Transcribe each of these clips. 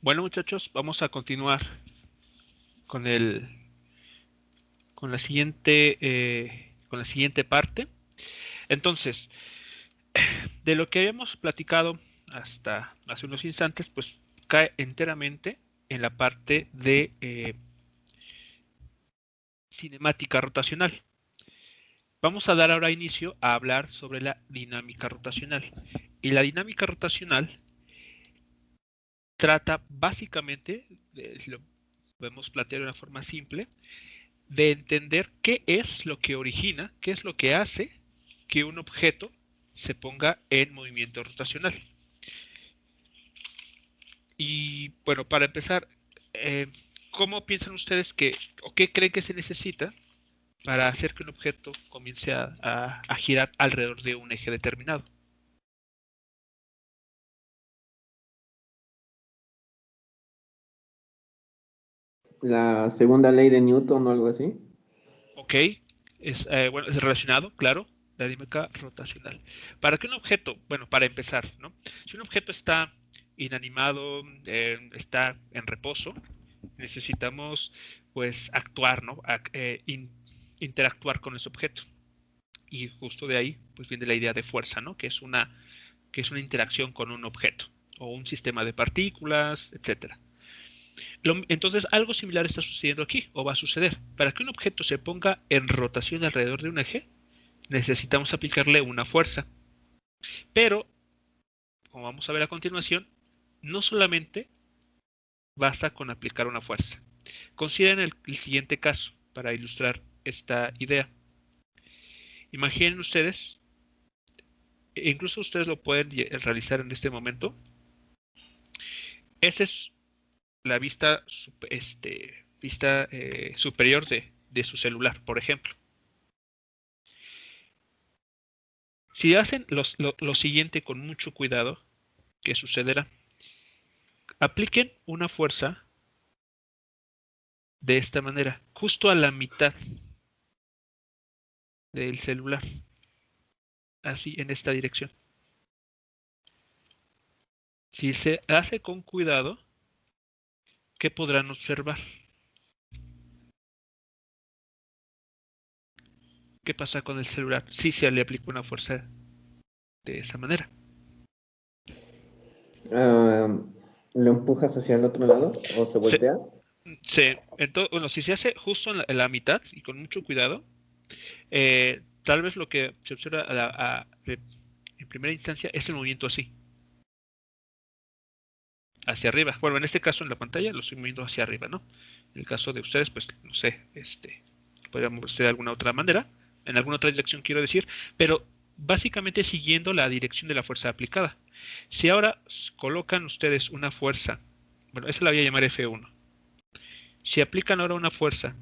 Bueno, muchachos, vamos a continuar con con la siguiente parte. Entonces, de lo que habíamos platicado hasta hace unos instantes, pues cae enteramente en la parte de cinemática rotacional. Vamos a dar ahora inicio a hablar sobre la dinámica rotacional. Y la dinámica rotacional trata básicamente, lo podemos plantear de una forma simple, de entender qué es lo que origina, qué es lo que hace que un objeto se ponga en movimiento rotacional. Y bueno, para empezar, ¿cómo piensan ustedes o qué creen que se necesita para hacer que un objeto comience a girar alrededor de un eje determinado? La segunda ley de Newton o algo así. Ok, bueno, es relacionado, claro, la dinámica rotacional. Para que un objeto, bueno, para empezar, ¿no? Si un objeto está inanimado, está en reposo, necesitamos, pues, actuar, ¿no? Interactuar con ese objeto. Y justo de ahí, pues, viene la idea de fuerza, ¿no? Que es una interacción con un objeto o un sistema de partículas, etcétera. Entonces, algo similar está sucediendo aquí, o va a suceder. Para que un objeto se ponga en rotación alrededor de un eje, necesitamos aplicarle una fuerza. Pero, como vamos a ver a continuación, no solamente basta con aplicar una fuerza. Consideren el siguiente caso para ilustrar esta idea. Imaginen ustedes, e incluso ustedes lo pueden realizar en este momento. Esa es la vista superior de su celular, por ejemplo. Si hacen lo siguiente con mucho cuidado, ¿qué sucederá? Apliquen una fuerza de esta manera, justo a la mitad del celular, así en esta dirección. Si se hace con cuidado, ¿qué podrán observar? ¿Qué pasa con el celular si se le aplica una fuerza de esa manera? Ah, ¿Lo empujas hacia el otro lado o se Se, voltea? bueno, si se hace justo en la mitad y con mucho cuidado, tal vez lo que se observa en primera instancia es el movimiento así, hacia arriba. Bueno, en este caso en la pantalla lo estoy moviendo hacia arriba, ¿no? En el caso de ustedes, pues no sé, podríamos hacer de alguna otra manera, en alguna otra dirección quiero decir, pero básicamente siguiendo la dirección de la fuerza aplicada. Si ahora colocan ustedes una fuerza, bueno, esa la voy a llamar F1. Si aplican ahora una fuerza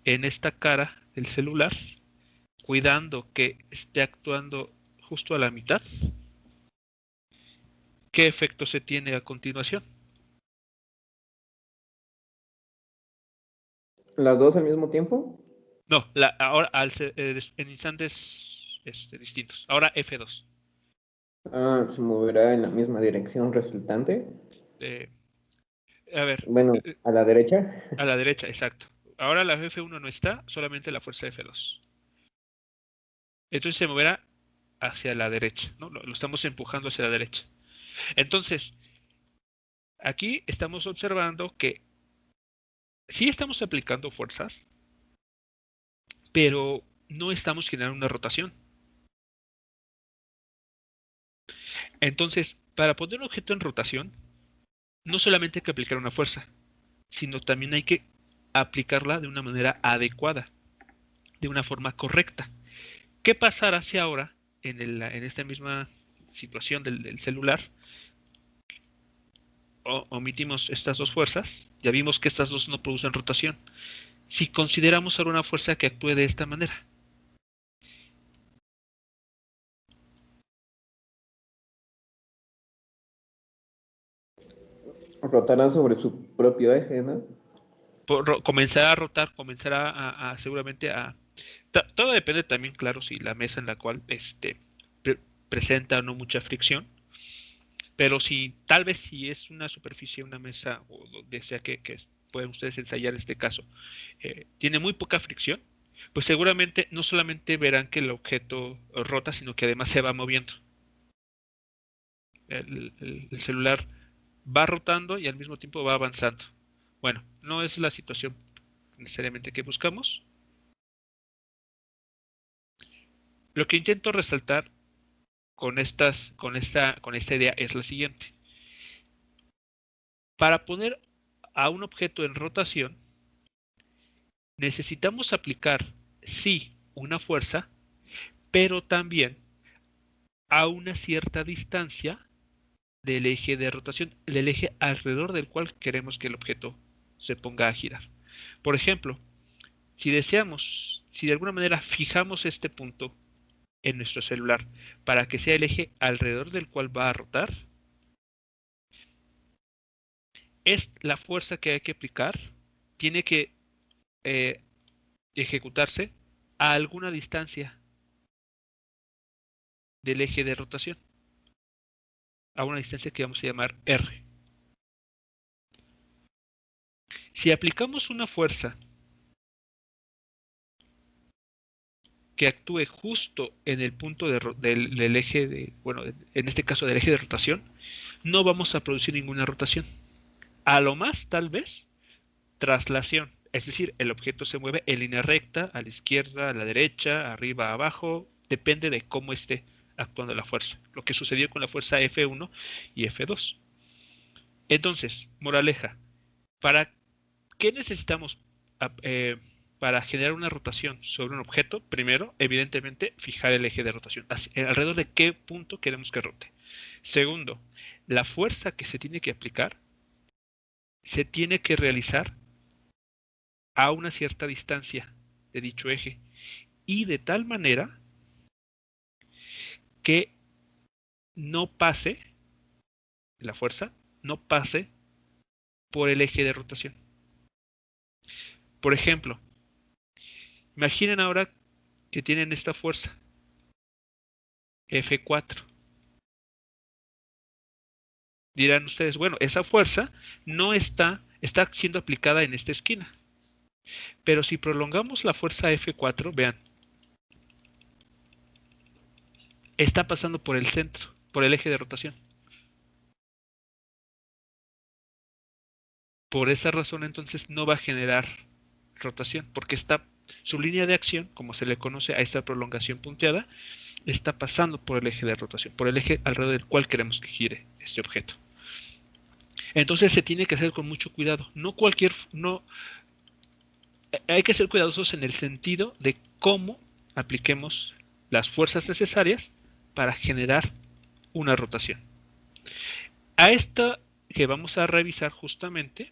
en esta cara del celular, cuidando que esté actuando justo a la mitad, ¿qué efecto se tiene a continuación? ¿Las dos al mismo tiempo? No, ahora en instantes distintos. Ahora F2. Ah, se moverá en la misma dirección resultante. Eh, a ver, Bueno, a la derecha. a la derecha, exacto. Ahora la F1 no está, solamente la fuerza F2. Entonces se moverá hacia la derecha, ¿no? Lo estamos empujando hacia la derecha. Entonces, aquí estamos observando que sí estamos aplicando fuerzas, pero no estamos generando una rotación. Entonces, para poner un objeto en rotación, no solamente hay que aplicar una fuerza, sino también hay que aplicarla de una manera adecuada, de una forma correcta. ¿Qué pasará si ahora, en esta misma situación del celular, omitimos estas dos fuerzas? Ya vimos que estas dos no producen rotación. Si consideramos ahora una fuerza que actúe de esta manera, Rotará sobre su propio eje, ¿no? comenzará a rotar, comenzará seguramente todo depende también, claro, si la mesa en la cual presenta o no mucha fricción, Pero si tal vez si es una superficie, una mesa o donde sea que pueden ustedes ensayar este caso, tiene muy poca fricción, pues seguramente no solamente verán que el objeto rota, sino que además se va moviendo. El celular va rotando y al mismo tiempo va avanzando. Bueno, no es la situación necesariamente que buscamos. Lo que intento resaltar con esta idea es la siguiente. Para poner a un objeto en rotación, necesitamos aplicar, sí, una fuerza, pero también a una cierta distancia del eje de rotación, del eje alrededor del cual queremos que el objeto se ponga a girar. Por ejemplo, si de alguna manera fijamos este punto en nuestro celular para que sea el eje alrededor del cual va a rotar, es la fuerza que hay que aplicar, tiene que eh, ejecutarse a alguna distancia del eje de rotación, a una distancia que vamos a llamar R. Si aplicamos una fuerza que actúe justo en el punto del eje bueno, en este caso del eje de rotación, no vamos a producir ninguna rotación. A lo más, tal vez, traslación. Es decir, el objeto se mueve en línea recta, a la izquierda, a la derecha, arriba, abajo, depende de cómo esté actuando la fuerza. Lo que sucedió con la fuerza F1 y F2. Entonces, moraleja, ¿para qué necesitamos eh, para generar una rotación sobre un objeto? Primero, evidentemente, fijar el eje de rotación. Alrededor de qué punto queremos que rote. Segundo, la fuerza que se tiene que aplicar se tiene que realizar a una cierta distancia de dicho eje y de tal manera que no pase, la fuerza no pase por el eje de rotación. Por ejemplo, imaginen ahora que tienen esta fuerza F4. Dirán ustedes, bueno, esa fuerza no está siendo aplicada en esta esquina. Pero si prolongamos la fuerza F4, vean, está pasando por el centro, por el eje de rotación. Por esa razón entonces no va a generar rotación, porque su línea de acción, como se le conoce a esta prolongación punteada, está pasando por el eje de rotación, por el eje alrededor del cual queremos que gire este objeto. Entonces se tiene que hacer con mucho cuidado. Hay que ser cuidadosos en el sentido de cómo apliquemos las fuerzas necesarias para generar una rotación. A esta que vamos a revisar justamente,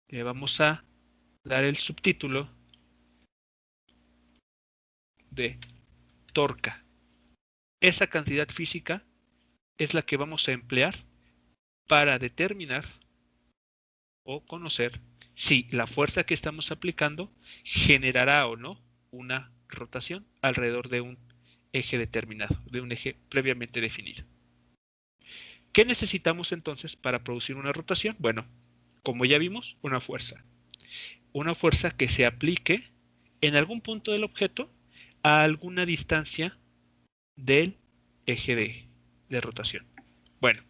le vamos a dar el subtítulo de torca. Esa cantidad física es la que vamos a emplear para determinar o conocer si la fuerza que estamos aplicando generará o no una rotación alrededor de un eje determinado, de un eje previamente definido. ¿Qué necesitamos entonces para producir una rotación? Bueno, como ya vimos, una fuerza. Una fuerza que se aplique en algún punto del objeto a alguna distancia del eje de rotación. Bueno,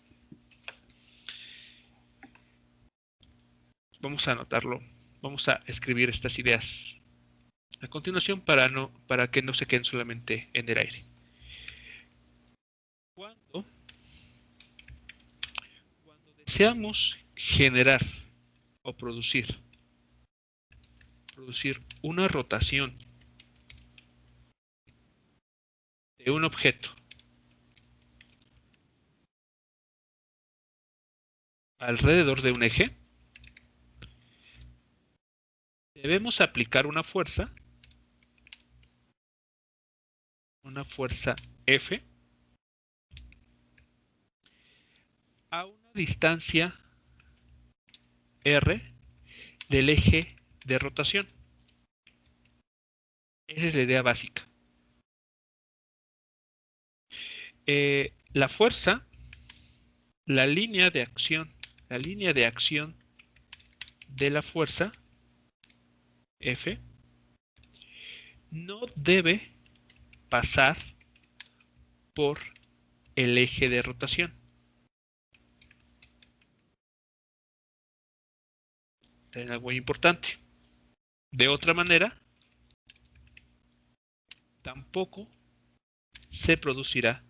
vamos a anotarlo, vamos a escribir estas ideas a continuación para que no se queden solamente en el aire. Cuando deseamos generar o producir una rotación de un objeto alrededor de un eje, debemos aplicar una fuerza F, a una distancia R del eje de rotación. Esa es la idea básica. La fuerza la línea de acción de la fuerza F no debe pasar por el eje de rotación. Es algo muy importante. De otra manera, tampoco se producirá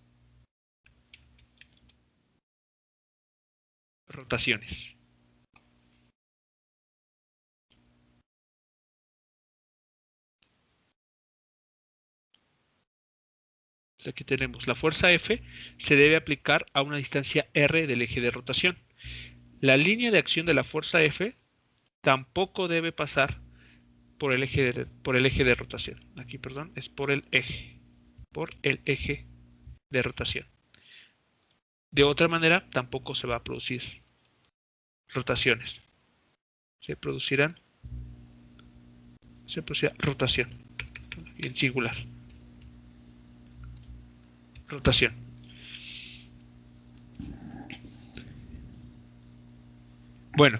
rotaciones. Aquí tenemos la fuerza F se debe aplicar a una distancia R del eje de rotación. La línea de acción de la fuerza F tampoco debe pasar por el eje de rotación. Aquí, perdón, es por el eje de rotación. De otra manera, tampoco se va a producir rotaciones. Se producirá rotación en singular. Rotación. Bueno,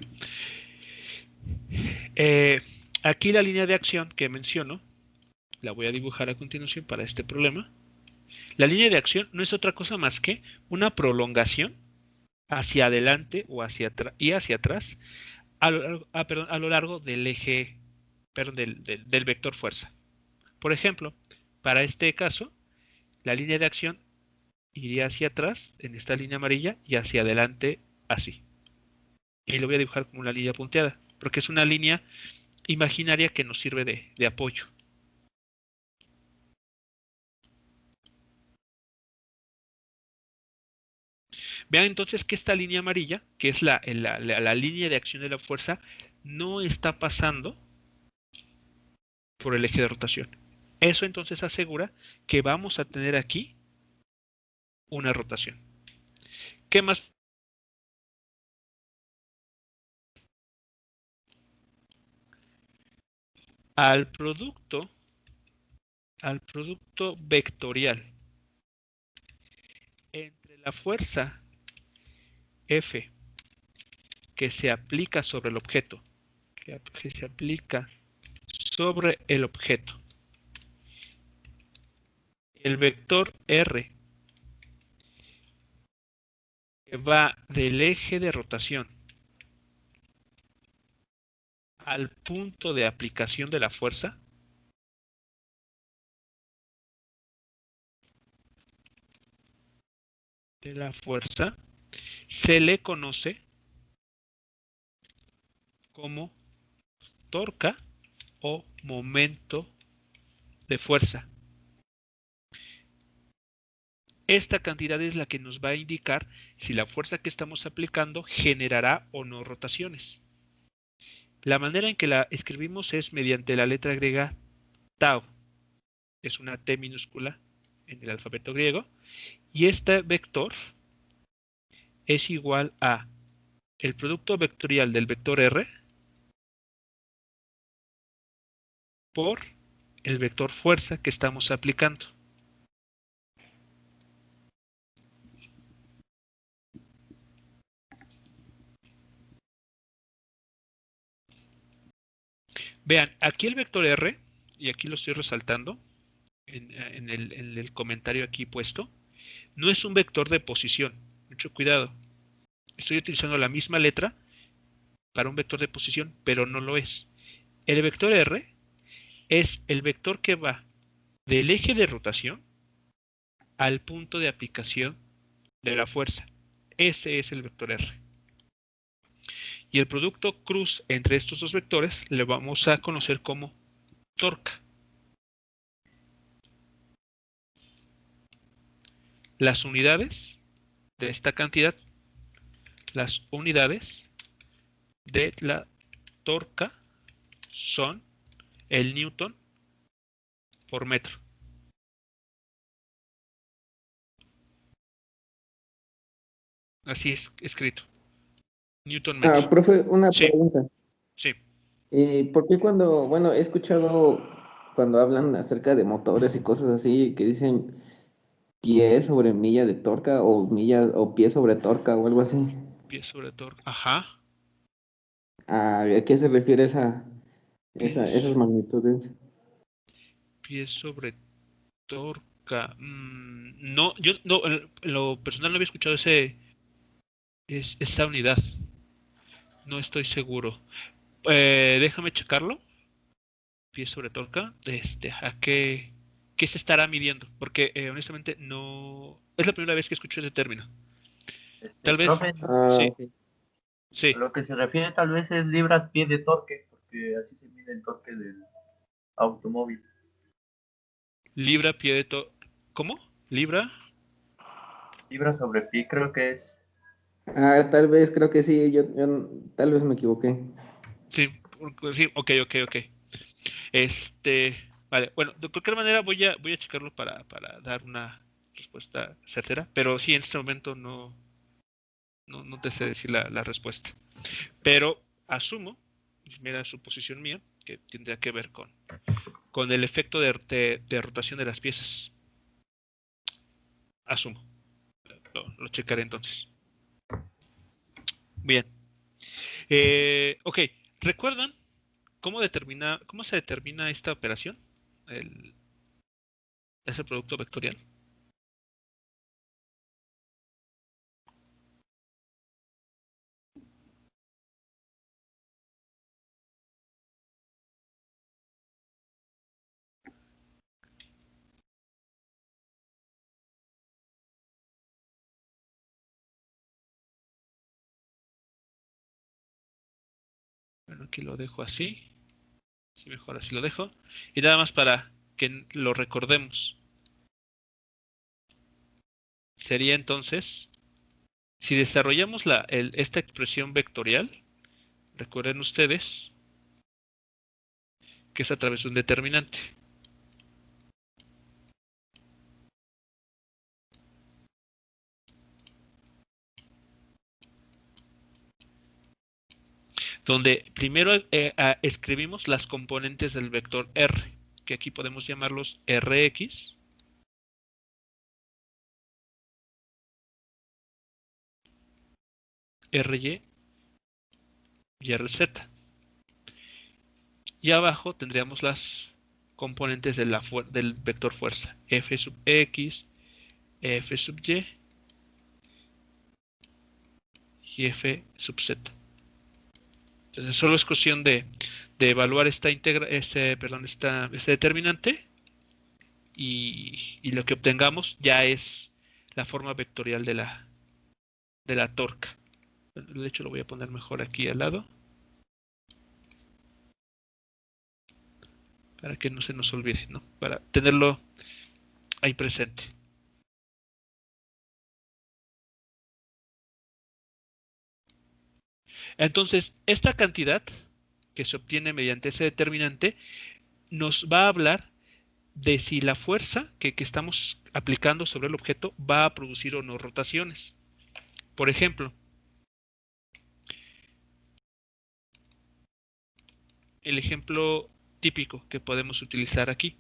aquí la línea de acción que menciono, la voy a dibujar a continuación para este problema. La línea de acción no es otra cosa más que una prolongación hacia adelante o hacia atrás a lo largo del eje, del vector fuerza. Por ejemplo, para este caso, la línea de acción iría hacia atrás en esta línea amarilla y hacia adelante así. Y lo voy a dibujar como una línea punteada, porque es una línea imaginaria que nos sirve de apoyo. Vean entonces que esta línea amarilla, que es la línea de acción de la fuerza, no está pasando por el eje de rotación. Eso entonces asegura que vamos a tener aquí una rotación. ¿Qué más? Al producto vectorial entre la fuerza F que se aplica sobre el objeto, el vector R que va del eje de rotación al punto de aplicación de la fuerza, se le conoce como torca o momento de fuerza. Esta cantidad es la que nos va a indicar si la fuerza que estamos aplicando generará o no rotaciones. La manera en que la escribimos es mediante la letra griega tau. Es una T minúscula en el alfabeto griego. Y este vector es igual a el producto vectorial del vector R por el vector fuerza que estamos aplicando. Vean, aquí el vector R, y aquí lo estoy resaltando en el comentario aquí puesto, no es un vector de posición. Mucho cuidado. Estoy utilizando la misma letra para un vector de posición, pero no lo es. El vector R es el vector que va del eje de rotación al punto de aplicación de la fuerza. Ese es el vector R. Y el producto cruz entre estos dos vectores le vamos a conocer como torca. Las unidades de esta cantidad, las unidades de la torca son el newton por metro. Así es escrito. Newton metro. Profe, una Sí, pregunta. sí. ¿Por qué bueno, he escuchado cuando hablan acerca de motores y cosas así, que dicen pie sobre milla de torca o milla o pie sobre torca o algo así. Pie sobre torque. Ajá. ¿A qué se refiere esas Pies, magnitudes? pie sobre torca. No, yo no, en lo personal no había escuchado esa unidad. No estoy seguro. Déjame checarlo. Pie sobre torca. ¿Qué se estará midiendo? Porque honestamente no. Es la primera vez que escucho ese término. Tal vez, Profe, sí, Ok. a sí. lo que se refiere tal vez es libras pie de torque, porque así se mide el torque del automóvil. Libra, pie de torque. ¿Cómo? Libra. Libras sobre pie creo que es. Tal vez, creo que sí, tal vez me equivoqué. Sí, sí, ok, ok, ok. Vale, bueno, de cualquier manera voy a checarlo para dar una respuesta certera, pero sí, en este momento no te sé decir la respuesta. Pero asumo, mira suposición mía, que tendría que ver con el efecto de rotación de las piezas. Asumo, lo checaré entonces. Bien. Ok, ¿recuerdan cómo se determina esta operación? El, ese producto vectorial. Bueno, aquí lo dejo así. Sí, mejor así lo dejo. Y nada más para que lo recordemos. Sería entonces, si desarrollamos esta expresión vectorial, recuerden ustedes que es a través de un determinante. Donde primero escribimos las componentes del vector R, que aquí podemos llamarlos Rx, Ry y Rz. Y abajo tendríamos las componentes del vector fuerza, F sub x, F sub y y F sub z. Entonces solo es cuestión de evaluar este determinante y lo que obtengamos ya es la forma vectorial de la torca. De hecho lo voy a poner mejor aquí al lado para que no se nos olvide, ¿no? Para tenerlo ahí presente. Entonces, esta cantidad que se obtiene mediante ese determinante nos va a hablar de si la fuerza que estamos aplicando sobre el objeto va a producir o no rotaciones. Por ejemplo, el ejemplo típico que podemos utilizar aquí.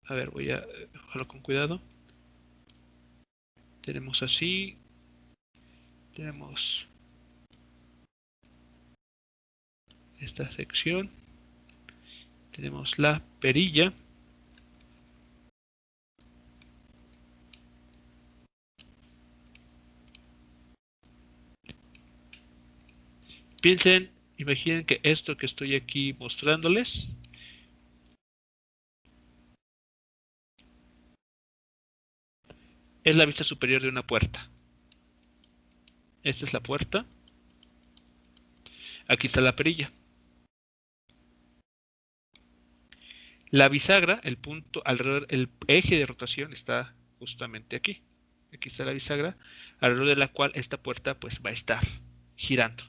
A ver, voy a dejarlo con cuidado. Tenemos así, tenemos esta sección, tenemos la perilla. Piensen, imaginen que esto que estoy aquí mostrándoles es la vista superior de una puerta. Esta es la puerta. Aquí está la perilla. La bisagra, el punto alrededor, el eje de rotación está justamente aquí. Aquí está la bisagra, alrededor de la cual esta puerta pues va a estar girando.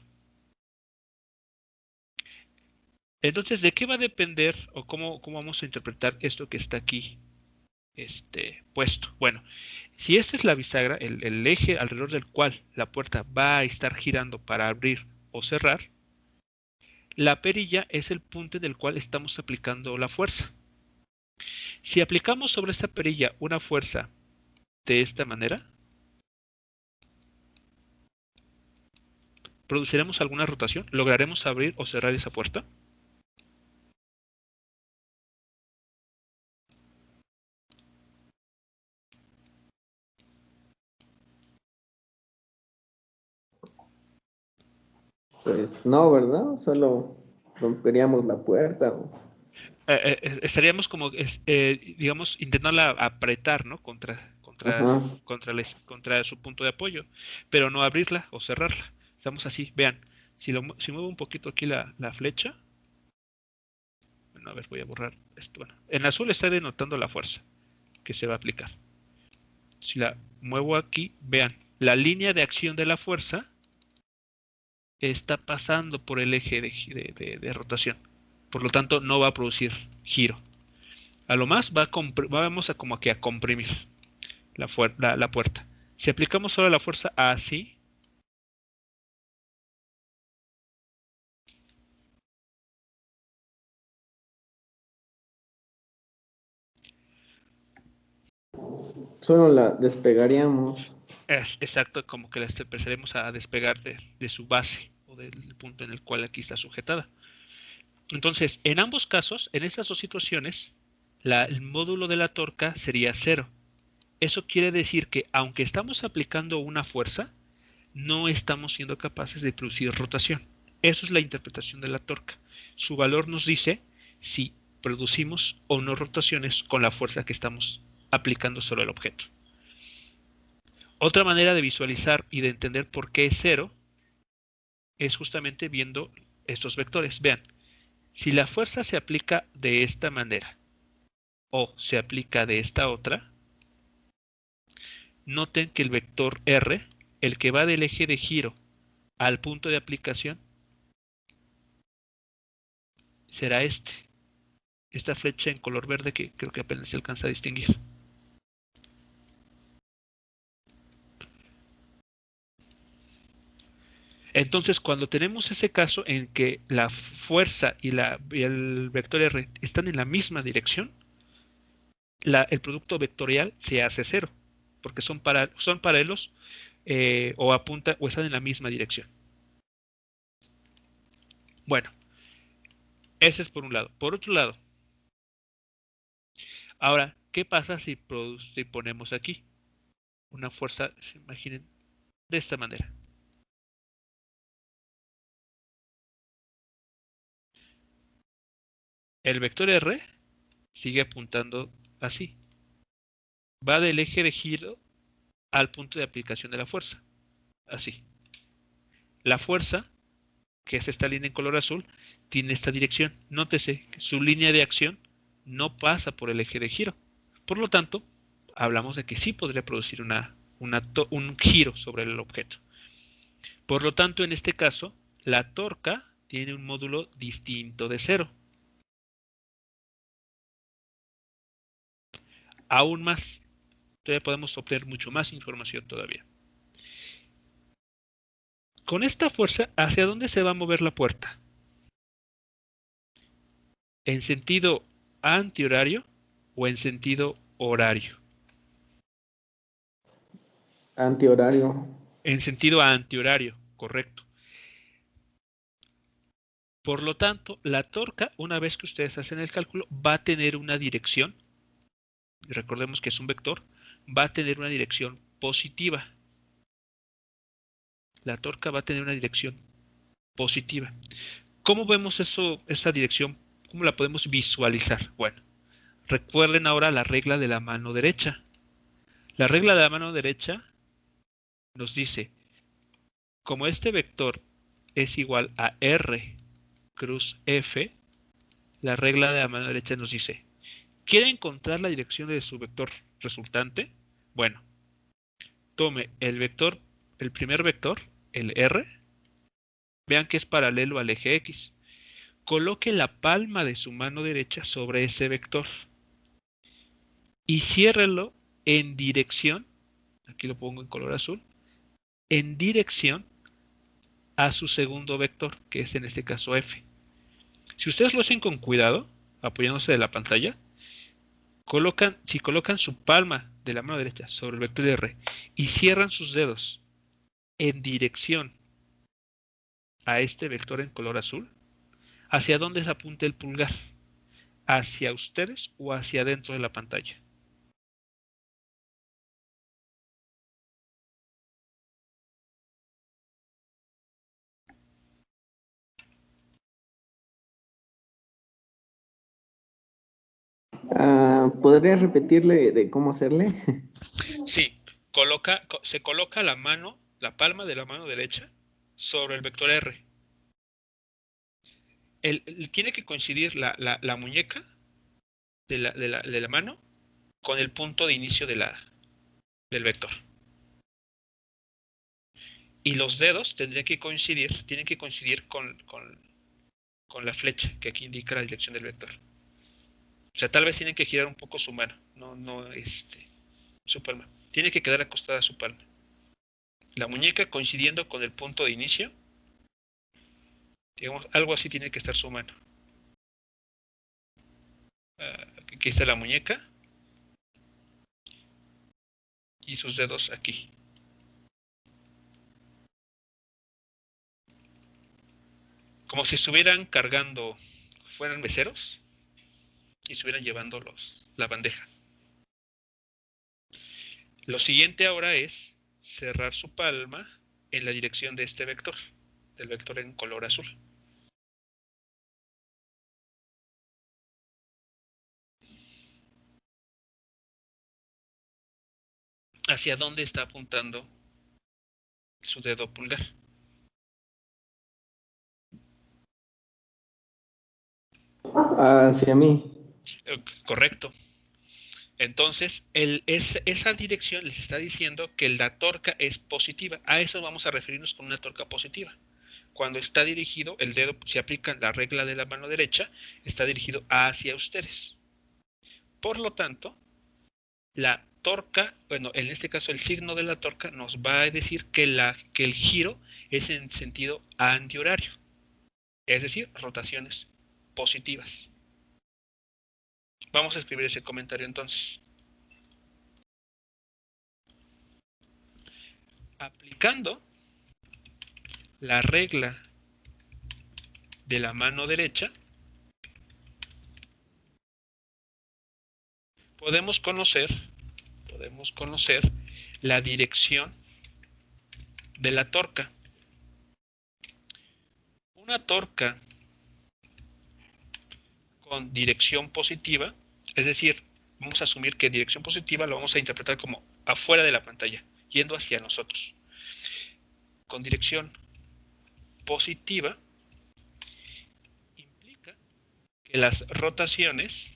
Entonces, ¿de qué va a depender o cómo vamos a interpretar esto que está aquí puesto? Bueno, si esta es la bisagra, el eje alrededor del cual la puerta va a estar girando para abrir o cerrar, la perilla es el punto en el cual estamos aplicando la fuerza. Si aplicamos sobre esta perilla una fuerza de esta manera, ¿produciremos alguna rotación? ¿Lograremos abrir o cerrar esa puerta? Pues no, ¿verdad? Solo romperíamos la puerta. Estaríamos como, digamos, intentando apretar, ¿no? Ajá. Contra su punto de apoyo, pero no abrirla o cerrarla. Estamos así, vean, si muevo un poquito aquí la flecha, bueno, a ver, voy a borrar esto. Bueno, en azul está denotando la fuerza que se va a aplicar. Si la muevo aquí, vean, la línea de acción de la fuerza está pasando por el eje de rotación. Por lo tanto, no va a producir giro. A lo más vamos a como que a comprimir la puerta. Si aplicamos solo la fuerza así, Solo la despegaríamos. es exacto, como que la empezaremos a despegar de su base o del punto en el cual aquí está sujetada. Entonces, en ambos casos, en estas dos situaciones, el módulo de la torca sería 0. Eso quiere decir que aunque estamos aplicando una fuerza, no estamos siendo capaces de producir rotación. Eso es la interpretación de la torca. Su valor nos dice si producimos o no rotaciones con la fuerza que estamos aplicando sobre el objeto. Otra manera de visualizar y de entender por qué es 0 es justamente viendo estos vectores. Vean, si la fuerza se aplica de esta manera o se aplica de esta otra, noten que el vector R, el que va del eje de giro al punto de aplicación, será este. Esta flecha en color verde que creo que apenas se alcanza a distinguir. Entonces, cuando tenemos ese caso en que la fuerza y el vector R están en la misma dirección, el producto vectorial se hace 0, porque son paralelos o apuntan o están en la misma dirección. Bueno, ese es por un lado. Por otro lado, ahora, ¿qué pasa si ponemos aquí una fuerza, imaginen, de esta manera? El vector R sigue apuntando así. Va del eje de giro al punto de aplicación de la fuerza. Así. La fuerza, que es esta línea en color azul, tiene esta dirección. Nótese que su línea de acción no pasa por el eje de giro. Por lo tanto, hablamos de que sí podría producir un giro sobre el objeto. Por lo tanto, en este caso, la torca tiene un módulo distinto de 0. Aún más, todavía podemos obtener mucho más información todavía. Con esta fuerza, ¿hacia dónde se va a mover la puerta? ¿En sentido antihorario o en sentido horario? Antihorario. En sentido antihorario, correcto. Por lo tanto, la torca, una vez que ustedes hacen el cálculo, va a tener una dirección, y recordemos que es un vector, va a tener una dirección positiva. La torca va a tener una dirección positiva. ¿Cómo vemos esa dirección? ¿Cómo la podemos visualizar? Bueno, recuerden ahora la regla de la mano derecha. La regla de la mano derecha nos dice, como este vector es igual a R cruz F, la regla de la mano derecha nos dice, ¿quiere encontrar la dirección de su vector resultante? Bueno, tome el primer vector, el R, vean que es paralelo al eje X. Coloque la palma de su mano derecha sobre ese vector y ciérrelo en dirección, aquí lo pongo en color azul, en dirección a su segundo vector, que es en este caso F. Si ustedes lo hacen con cuidado, apoyándose de la pantalla, Si colocan su palma de la mano derecha sobre el vector R y cierran sus dedos en dirección a este vector en color azul, ¿hacia dónde se apunta el pulgar? ¿Hacia ustedes o hacia adentro de la pantalla? ¿Podría repetirle de cómo hacerle? Sí, se coloca la mano, la palma de la mano derecha sobre el vector R. Tiene que coincidir la muñeca de la mano con el punto de inicio del vector. Y los dedos tienen que coincidir con la flecha que aquí indica la dirección del vector. O sea, tal vez tienen que girar un poco su mano, no su palma. Tiene que quedar acostada su palma. La muñeca coincidiendo con el punto de inicio. Digamos, algo así tiene que estar su mano. Aquí está la muñeca. Y sus dedos aquí. Como si estuvieran cargando, fueran meseros y estuvieran llevando la bandeja. Lo siguiente ahora es cerrar su palma en la dirección de este vector, del vector en color azul. ¿Hacia dónde está apuntando su dedo pulgar? Hacia mí. Correcto. Entonces, esa dirección les está diciendo que la torca es positiva. A eso vamos a referirnos con una torca positiva. Cuando está dirigido, el dedo, si aplican la regla de la mano derecha, está dirigido hacia ustedes. Por lo tanto, la torca, bueno, en este caso el signo de la torca nos va a decir que el giro es en sentido antihorario, es decir, rotaciones positivas. Vamos a escribir ese comentario entonces. Aplicando la regla de la mano derecha, podemos conocer la dirección de la torca. Una torca con dirección positiva, es decir, vamos a asumir que dirección positiva lo vamos a interpretar como afuera de la pantalla, yendo hacia nosotros. Con dirección positiva implica que las rotaciones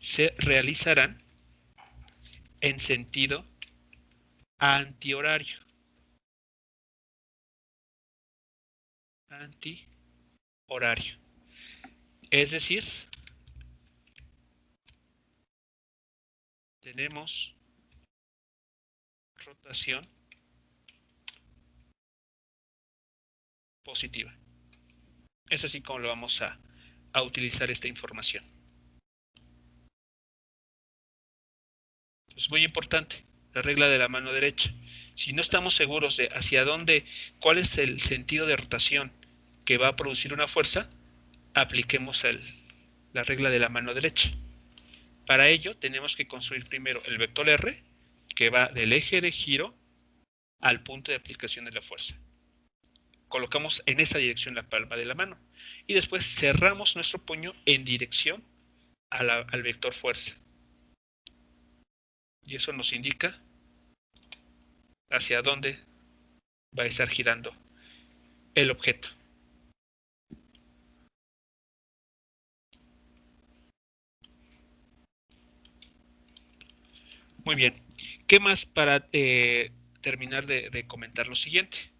se realizarán en sentido antihorario. Antihorario. Es decir, tenemos rotación positiva. Es así como lo vamos a utilizar esta información. Es muy importante la regla de la mano derecha. Si no estamos seguros de hacia dónde, cuál es el sentido de rotación que va a producir una fuerza, apliquemos la regla de la mano derecha. Para ello tenemos que construir primero el vector R, que va del eje de giro al punto de aplicación de la fuerza. Colocamos en esa dirección la palma de la mano y después cerramos nuestro puño en dirección al vector fuerza. Y eso nos indica hacia dónde va a estar girando el objeto. Muy bien. ¿Qué más para terminar de comentar lo siguiente?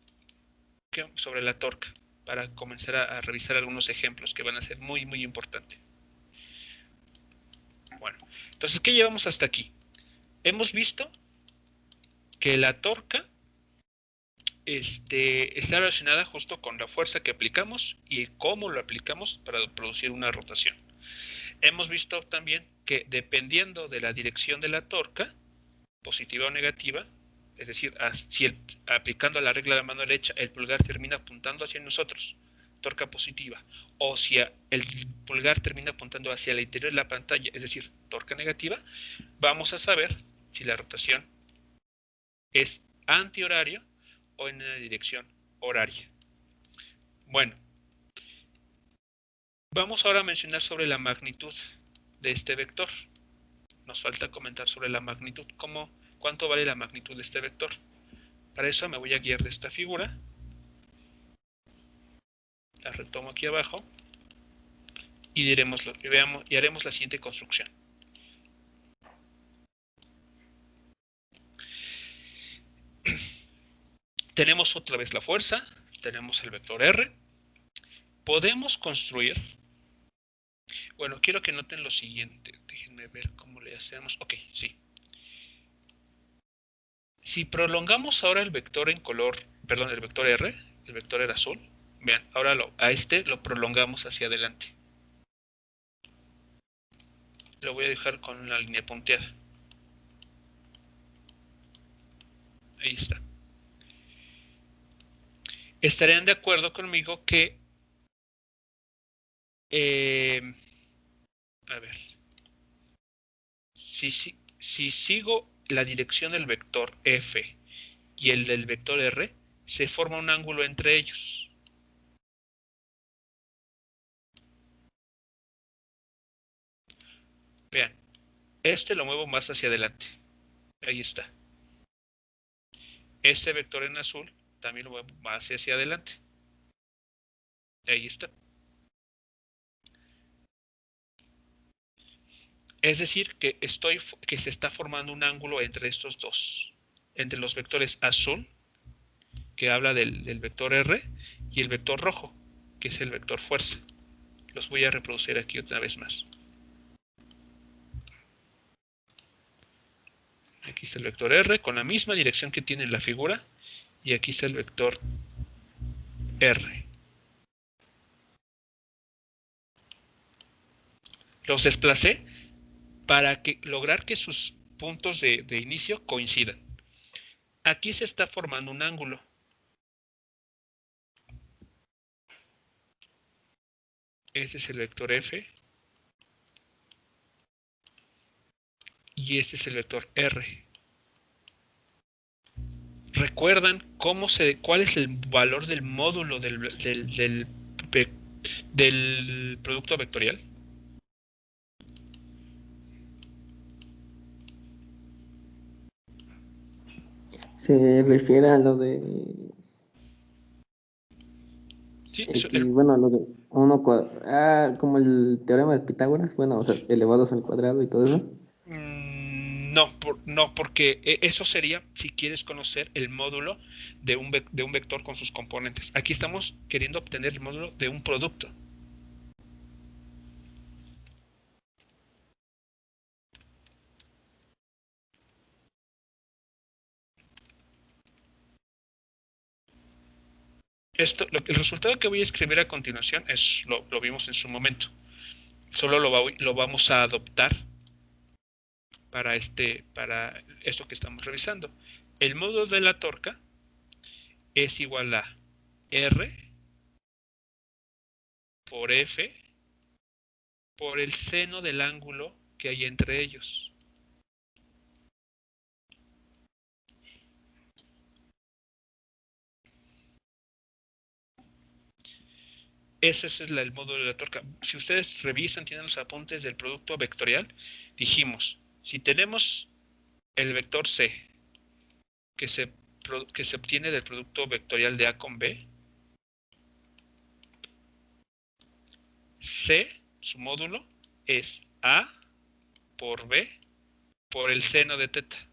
Sobre la torca, para comenzar a revisar algunos ejemplos que van a ser muy, muy importantes. Bueno, entonces, ¿qué llevamos hasta aquí? Hemos visto que la torca está relacionada justo con la fuerza que aplicamos y cómo lo aplicamos para producir una rotación. hemos visto también que dependiendo de la dirección de la torca, positiva o negativa, es decir, si aplicando la regla de la mano derecha el pulgar termina apuntando hacia nosotros, torca positiva, o si el pulgar termina apuntando hacia el interior de la pantalla, es decir, torca negativa, vamos a saber si la rotación es antihorario o en la dirección horaria. Bueno, vamos ahora a mencionar sobre la magnitud de este vector. Nos falta comentar sobre la magnitud, cuánto vale la magnitud de este vector. Para eso me voy a guiar de esta figura. La retomo aquí abajo y diremos lo que veamos y haremos la siguiente construcción. Tenemos otra vez la fuerza, tenemos el vector R. Podemos construir. Bueno, quiero que noten lo siguiente. Déjenme ver cómo le hacemos. Ok, sí. Si prolongamos ahora el vector en color, perdón, el vector R, el vector era azul. Vean, ahora a este lo prolongamos hacia adelante. Lo voy a dejar con una línea punteada. Ahí está. Estarían de acuerdo conmigo que a ver, si sigo la dirección del vector F y el del vector R, se forma un ángulo entre ellos. Vean, este lo muevo más hacia adelante. Ahí está. Este vector en azul también lo muevo más hacia adelante. Ahí está. Es decir, que se está formando un ángulo entre estos dos. Entre los vectores azul, que habla del vector R, y el vector rojo, que es el vector fuerza. Los voy a reproducir aquí otra vez más. Aquí está el vector R con la misma dirección que tiene en la figura. Y aquí está el vector R. Los desplacé para lograr que sus puntos de inicio coincidan. Aquí se está formando un ángulo. Este es el vector F. Y este es el vector R. ¿Recuerdan cuál es el valor del módulo del producto vectorial? Se refiere a lo de Sí, X, bueno, lo de como el teorema de Pitágoras, bueno, o sea, elevados al cuadrado y todo eso. no, porque eso sería si quieres conocer el módulo de un vector con sus componentes. Aquí estamos queriendo obtener el módulo de un producto. El resultado que voy a escribir a continuación lo vimos en su momento. Solo lo vamos a adoptar para esto que estamos revisando. El módulo de la torca es igual a R por F por el seno del ángulo que hay entre ellos. Ese es el módulo de la torca. Si ustedes revisan, tienen los apuntes del producto vectorial, dijimos, si tenemos el vector C, que se obtiene del producto vectorial de A con B, C, su módulo, es A por B por el seno de teta.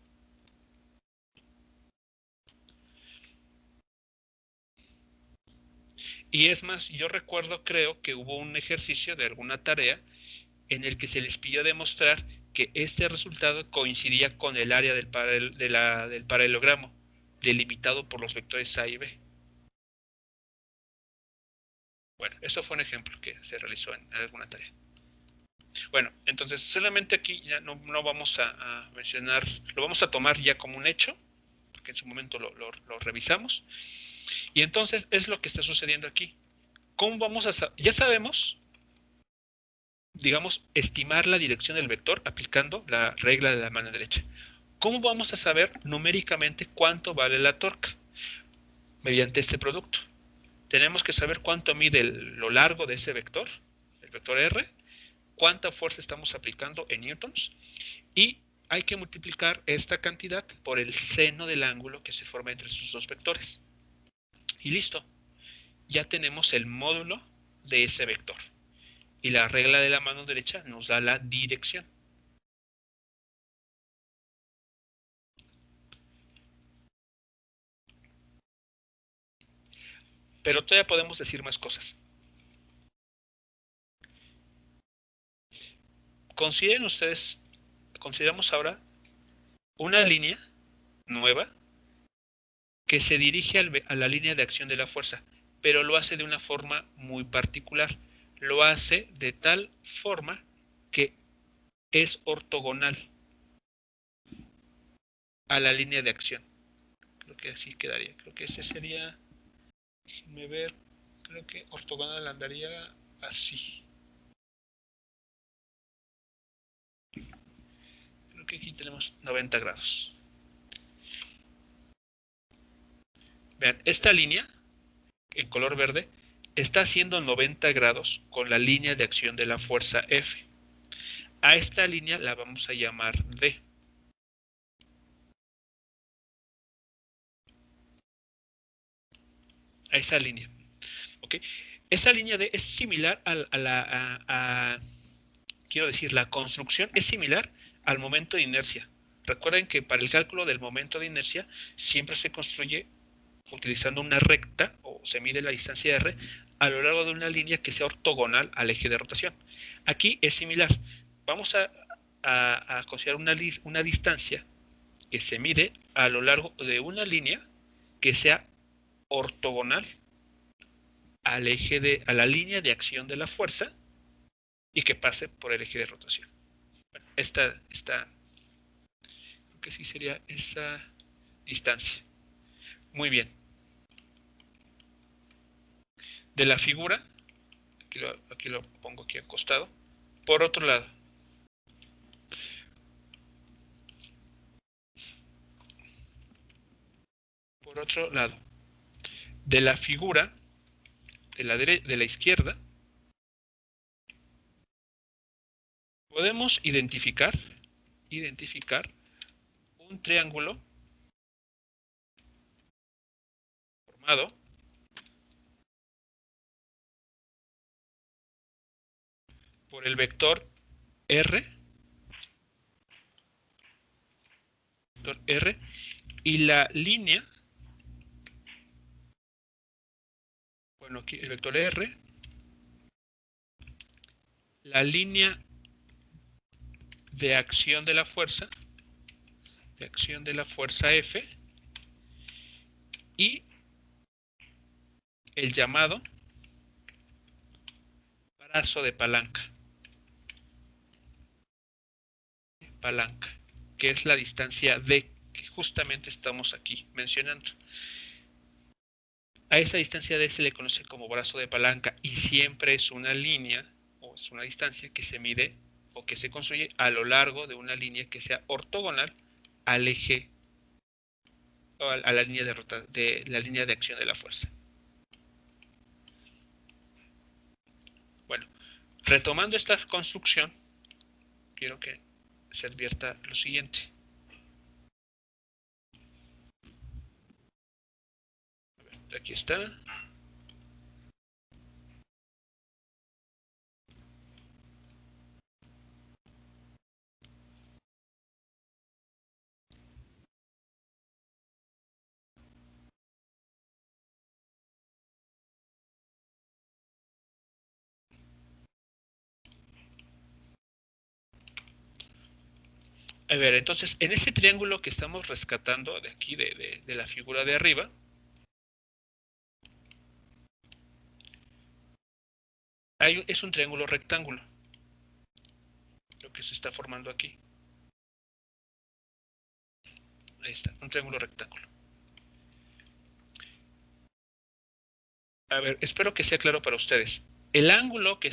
Y es más, yo creo que hubo un ejercicio de alguna tarea en el que se les pidió demostrar que este resultado coincidía con el área del paralelogramo, delimitado por los vectores A y B. Bueno, eso fue un ejemplo que se realizó en alguna tarea. Bueno, entonces solamente aquí ya no vamos a mencionar, lo vamos a tomar ya como un hecho, porque en su momento lo revisamos. Y entonces es lo que está sucediendo aquí. ¿Cómo vamos a ya sabemos, digamos, estimar la dirección del vector aplicando la regla de la mano derecha? ¿Cómo vamos a saber numéricamente cuánto vale la torca? Mediante este producto. Tenemos que saber cuánto mide lo largo de ese vector, el vector R, cuánta fuerza estamos aplicando en newtons, y hay que multiplicar esta cantidad por el seno del ángulo que se forma entre estos dos vectores. Y listo, ya tenemos el módulo de ese vector. Y la regla de la mano derecha nos da la dirección. Pero todavía podemos decir más cosas. Consideren ustedes, consideramos ahora una línea nueva que se dirige a la línea de acción de la fuerza, pero lo hace de una forma muy particular. Lo hace de tal forma que es ortogonal a la línea de acción. Creo que así quedaría. Creo que ese sería, déjenme ver, creo que ortogonal andaría así. Creo que aquí tenemos 90 grados. Vean, esta línea, en color verde, está haciendo 90 grados con la línea de acción de la fuerza F. A esta línea la vamos a llamar D. A esa línea. ¿Ok? Esa línea D es similar quiero decir, la construcción es similar al momento de inercia. Recuerden que para el cálculo del momento de inercia siempre se construye utilizando una recta, o se mide la distancia R, a lo largo de una línea que sea ortogonal al eje de rotación. Aquí es similar. Vamos a considerar una distancia que se mide a lo largo de una línea que sea ortogonal al eje a la línea de acción de la fuerza y que pase por el eje de rotación. Bueno, creo que sí sería esa distancia. Muy bien. De la figura, aquí lo pongo aquí acostado. Por otro lado, de la figura de la izquierda, podemos identificar un triángulo formado por el vector R y la línea, bueno, aquí el vector R, la línea de acción de la fuerza, F, y el llamado brazo de palanca, que es la distancia D, que justamente estamos aquí mencionando. A esa distancia D se le conoce como brazo de palanca y siempre es una línea o es una distancia que se mide o que se construye a lo largo de una línea que sea ortogonal al eje o a la línea de la línea de acción de la fuerza. Bueno, retomando esta construcción, quiero que se advierta lo siguiente. A ver, aquí está. A ver, entonces, en ese triángulo que estamos rescatando de aquí, de la figura de arriba, es un triángulo rectángulo. lo que se está formando aquí. Ahí está, un triángulo rectángulo. A ver, espero que sea claro para ustedes. El ángulo que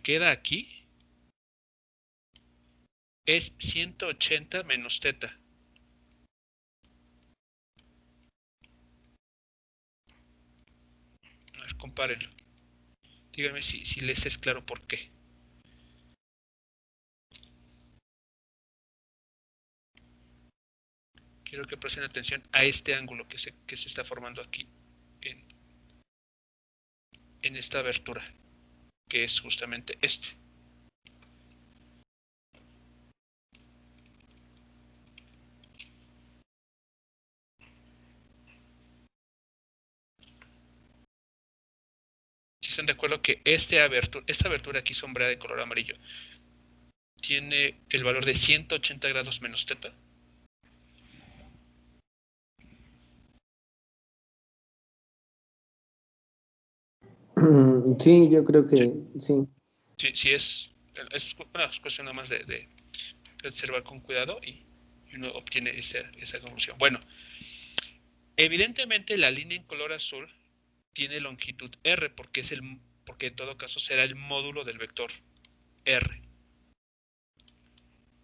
queda aquí es 180 menos teta. A ver, compárenlo. Díganme si les es claro por qué. Quiero que presten atención a este ángulo que se está formando aquí en esta abertura, que es justamente este. Si están de acuerdo que esta abertura aquí sombreada de color amarillo tiene el valor de 180 grados menos teta. Sí, yo creo que sí. Sí, es cuestión nada más de observar con cuidado y uno obtiene esa conclusión. Bueno, evidentemente la línea en color azul tiene longitud R porque en todo caso será el módulo del vector R.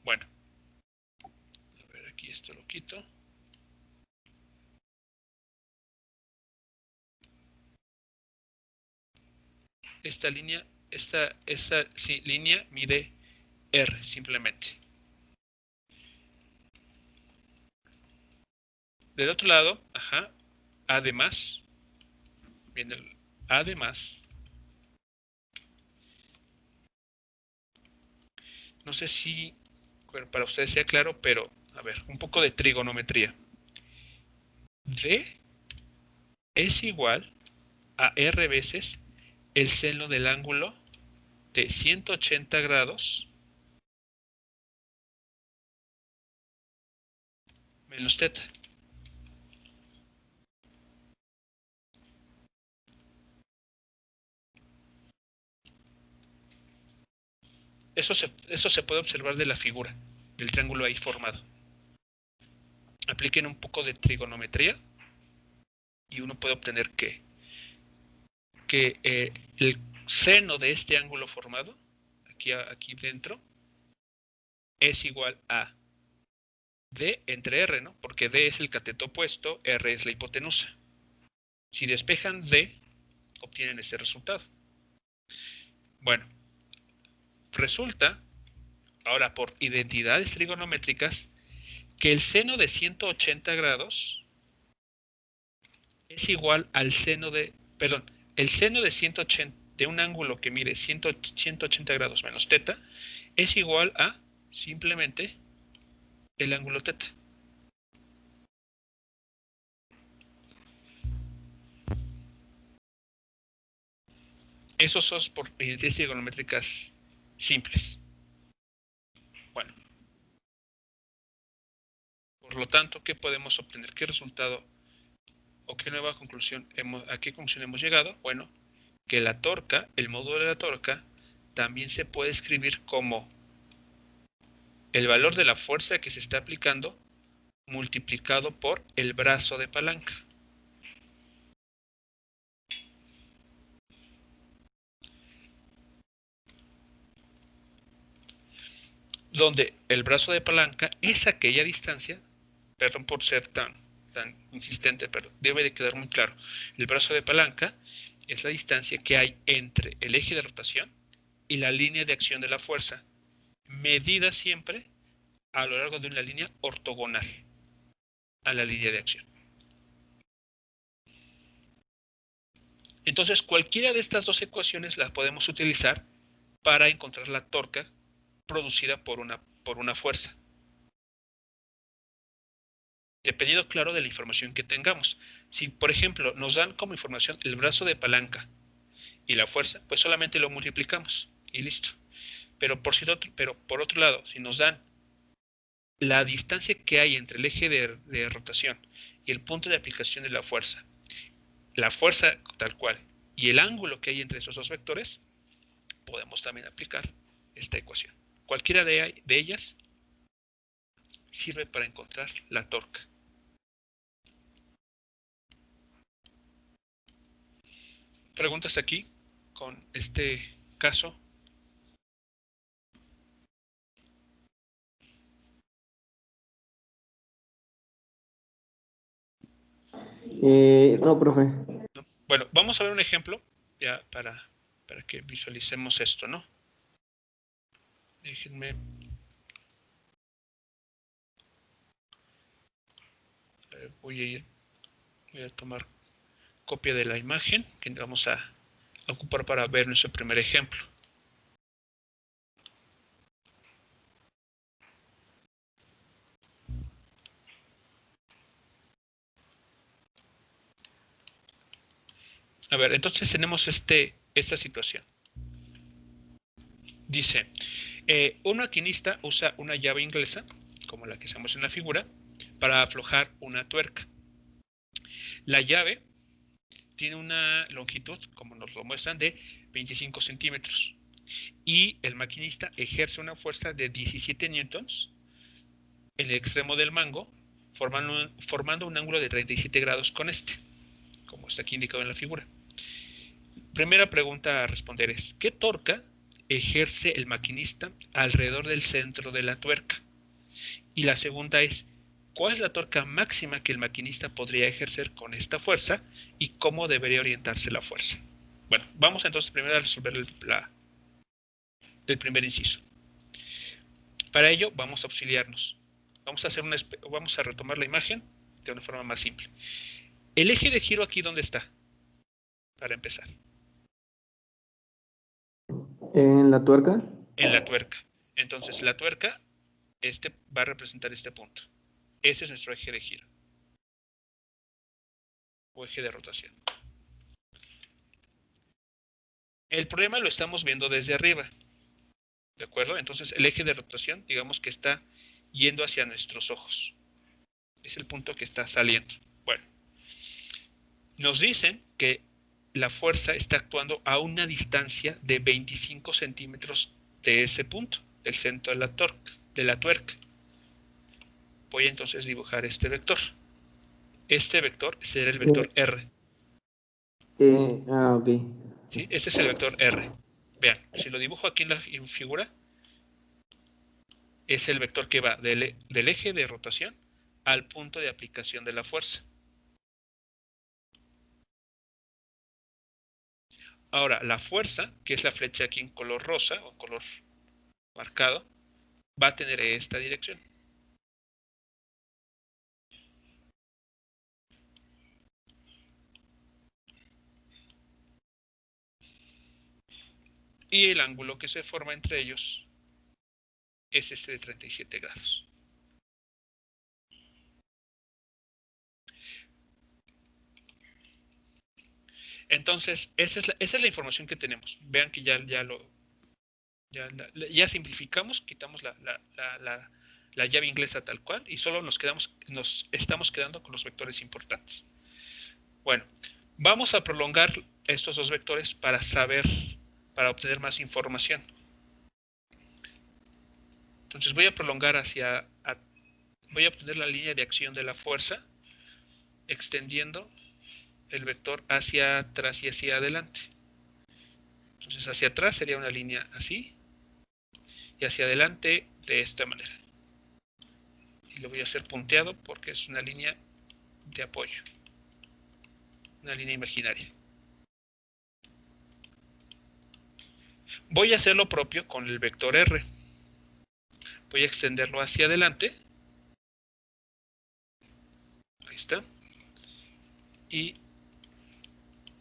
Bueno, a ver, aquí esto lo quito. Esta línea mide R simplemente. Del otro lado, además, viene el además, no sé si para ustedes sea claro, pero a ver, un poco de trigonometría. D es igual a R veces el seno del ángulo de 180 grados menos teta. Eso se puede observar de la figura del triángulo ahí formado. Apliquen un poco de trigonometría y uno puede obtener que el seno de este ángulo formado, aquí dentro, es igual a D entre R, ¿no? Porque D es el cateto opuesto, R es la hipotenusa. Si despejan D, obtienen ese resultado. Bueno, resulta, ahora por identidades trigonométricas, que el seno de 180 grados es igual al seno el seno de 180, de un ángulo que mide 180 grados menos teta, es igual a simplemente el ángulo teta. Esos son por identidades trigonométricas simples. Bueno, por lo tanto, ¿qué podemos obtener? ¿Qué resultado o qué nueva conclusión a qué conclusión hemos llegado? Bueno, que la torca, el módulo de la torca, también se puede escribir como el valor de la fuerza que se está aplicando multiplicado por el brazo de palanca. Donde el brazo de palanca es aquella distancia, perdón por ser tan insistente, pero debe de quedar muy claro. El brazo de palanca es la distancia que hay entre el eje de rotación y la línea de acción de la fuerza, medida siempre a lo largo de una línea ortogonal a la línea de acción. Entonces, cualquiera de estas dos ecuaciones las podemos utilizar para encontrar la torca producida por una fuerza. Dependiendo, claro, de la información que tengamos. Si, por ejemplo, nos dan como información el brazo de palanca y la fuerza, pues solamente lo multiplicamos y listo. Pero por otro lado, si nos dan la distancia que hay entre el eje de rotación y el punto de aplicación de la fuerza tal cual, y el ángulo que hay entre esos dos vectores, podemos también aplicar esta ecuación. Cualquiera de ellas sirve para encontrar la torca. ¿Preguntas aquí con este caso? No, profe. ¿No? Bueno, vamos a ver un ejemplo ya para que visualicemos esto, ¿no? Déjenme. Voy a tomar copia de la imagen que vamos a ocupar para ver nuestro primer ejemplo. A ver, entonces tenemos esta situación. Dice, un maquinista usa una llave inglesa, como la que hacemos en la figura, para aflojar una tuerca. La llave tiene una longitud, como nos lo muestran, de 25 centímetros. Y el maquinista ejerce una fuerza de 17 newtons en el extremo del mango, formando un ángulo de 37 grados con como está aquí indicado en la figura. Primera pregunta a responder es, ¿qué torca ejerce el maquinista alrededor del centro de la tuerca? Y la segunda es, ¿cuál es la torca máxima que el maquinista podría ejercer con esta fuerza y cómo debería orientarse la fuerza? Bueno, vamos entonces primero a resolver el primer inciso. Para ello vamos a auxiliarnos. Vamos a retomar la imagen de una forma más simple. El eje de giro aquí, ¿dónde está? Para empezar. ¿En la tuerca? En la tuerca. Entonces la tuerca va a representar este punto. Ese es nuestro eje de giro. O eje de rotación. El problema lo estamos viendo desde arriba. ¿De acuerdo? Entonces el eje de rotación, digamos que está yendo hacia nuestros ojos. Es el punto que está saliendo. Bueno, nos dicen que la fuerza está actuando a una distancia de 25 centímetros de ese punto, del centro de la tuerca. Voy a entonces dibujar este vector. Este vector será el vector R. Ok. ¿Sí? Este es el vector R. Vean, si lo dibujo aquí en la figura, es el vector que va del eje de rotación al punto de aplicación de la fuerza. Ahora, la fuerza, que es la flecha aquí en color rosa o color marcado, va a tener esta dirección. Y el ángulo que se forma entre ellos es este de 37 grados. Entonces, esa es la información que tenemos. Vean que ya simplificamos, quitamos la llave inglesa tal cual y solo nos estamos quedando con los vectores importantes. Bueno, vamos a prolongar estos dos vectores para obtener más información. Entonces voy a prolongar voy a obtener la línea de acción de la fuerza, extendiendo el vector hacia atrás y hacia adelante. Entonces hacia atrás sería una línea así, y hacia adelante de esta manera. Y lo voy a hacer punteado porque es una línea de apoyo, una línea imaginaria. Voy a hacer lo propio con el vector R. Voy a extenderlo hacia adelante. Ahí está. Y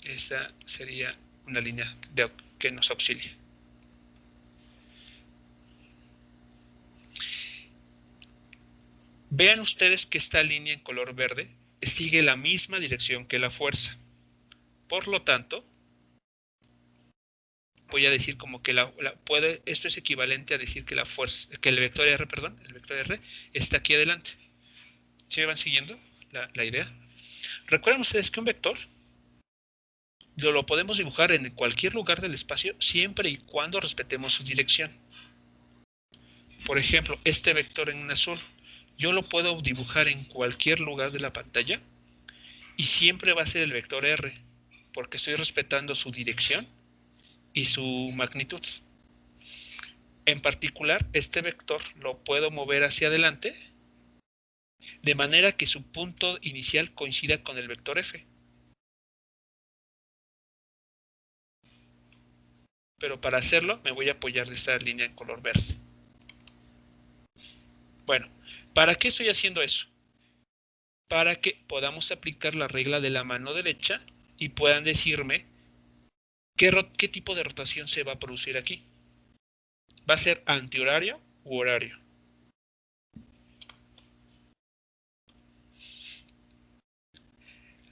esa sería una línea que nos auxilia. Vean ustedes que esta línea en color verde sigue la misma dirección que la fuerza. Por lo tanto, voy a decir como que esto es equivalente a decir que el vector R está aquí adelante. ¿Sí me van siguiendo la idea? Recuerden ustedes que un vector lo podemos dibujar en cualquier lugar del espacio siempre y cuando respetemos su dirección. Por ejemplo, este vector en azul, yo lo puedo dibujar en cualquier lugar de la pantalla y siempre va a ser el vector R, porque estoy respetando su dirección y su magnitud. En particular, este vector lo puedo mover hacia adelante de manera que su punto inicial coincida con el vector F. Pero para hacerlo me voy a apoyar de esta línea en color verde. Bueno, ¿para qué estoy haciendo eso? Para que podamos aplicar la regla de la mano derecha y puedan decirme qué tipo de rotación se va a producir aquí. ¿Va a ser antihorario u horario?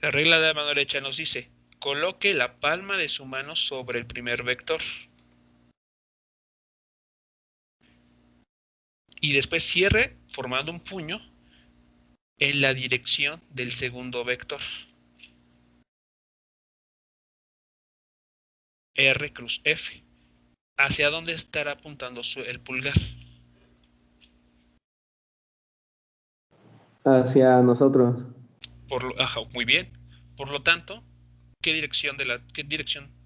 La regla de la mano derecha nos dice, coloque la palma de su mano sobre el primer vector. Y después cierre formando un puño en la dirección del segundo vector. R cruz F. ¿Hacia dónde estará apuntando el pulgar? Hacia nosotros. Ajá, muy bien. Por lo tanto, ¿qué dirección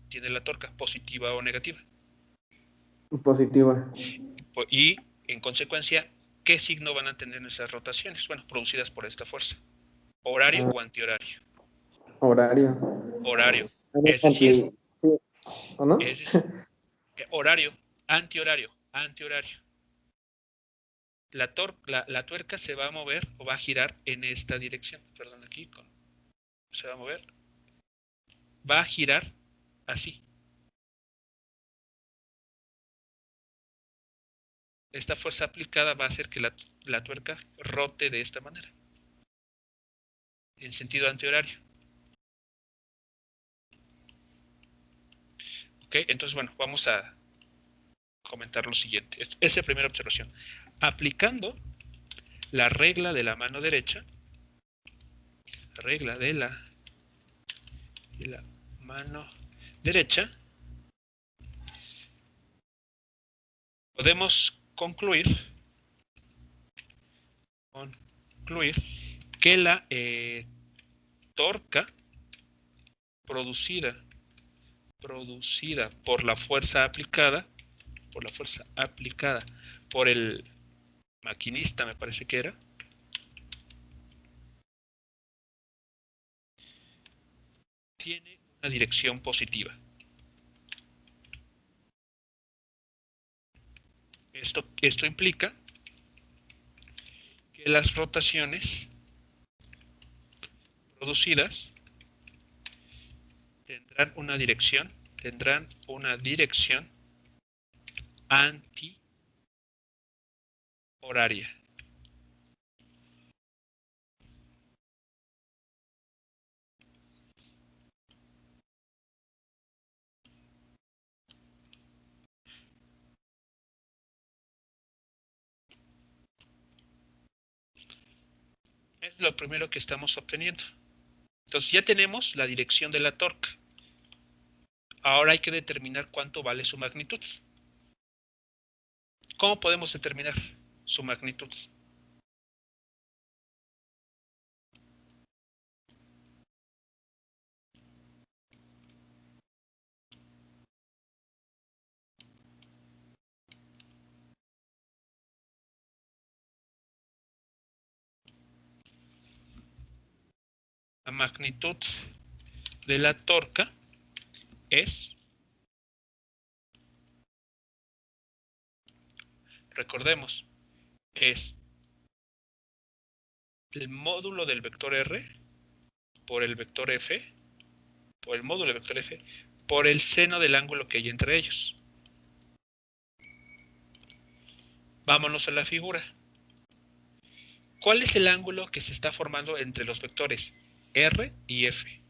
tiene la torca? ¿Positiva o negativa? Positiva. Y, en consecuencia, ¿qué signo van a tener esas rotaciones? Bueno, producidas por esta fuerza. ¿Horario o antihorario? Horario. Horario. Es decir, Sí, ¿o no? horario, antihorario. La tuerca se va a mover o va a girar en esta dirección. Perdón, aquí se va a mover. Va a girar así. Esta fuerza aplicada va a hacer que la tuerca rote de esta manera, en sentido antihorario. ¿Ok? Entonces, bueno, vamos a comentar lo siguiente. Esa es la primera observación. Aplicando la regla de la mano derecha, regla de la mano derecha, podemos concluir que la torca producida por la fuerza aplicada, por el maquinista, me parece que era, tiene una dirección positiva. Esto implica que las rotaciones producidas tendrán una dirección antihoraria. Es lo primero que estamos obteniendo. Entonces ya tenemos la dirección de la torca. Ahora hay que determinar cuánto vale su magnitud. ¿Cómo podemos determinar su magnitud? La magnitud de la torca es, recordemos, es el módulo del vector R por el vector F, por el módulo del vector F, por el seno del ángulo que hay entre ellos. Vámonos a la figura. ¿Cuál es el ángulo que se está formando entre los vectores R y F?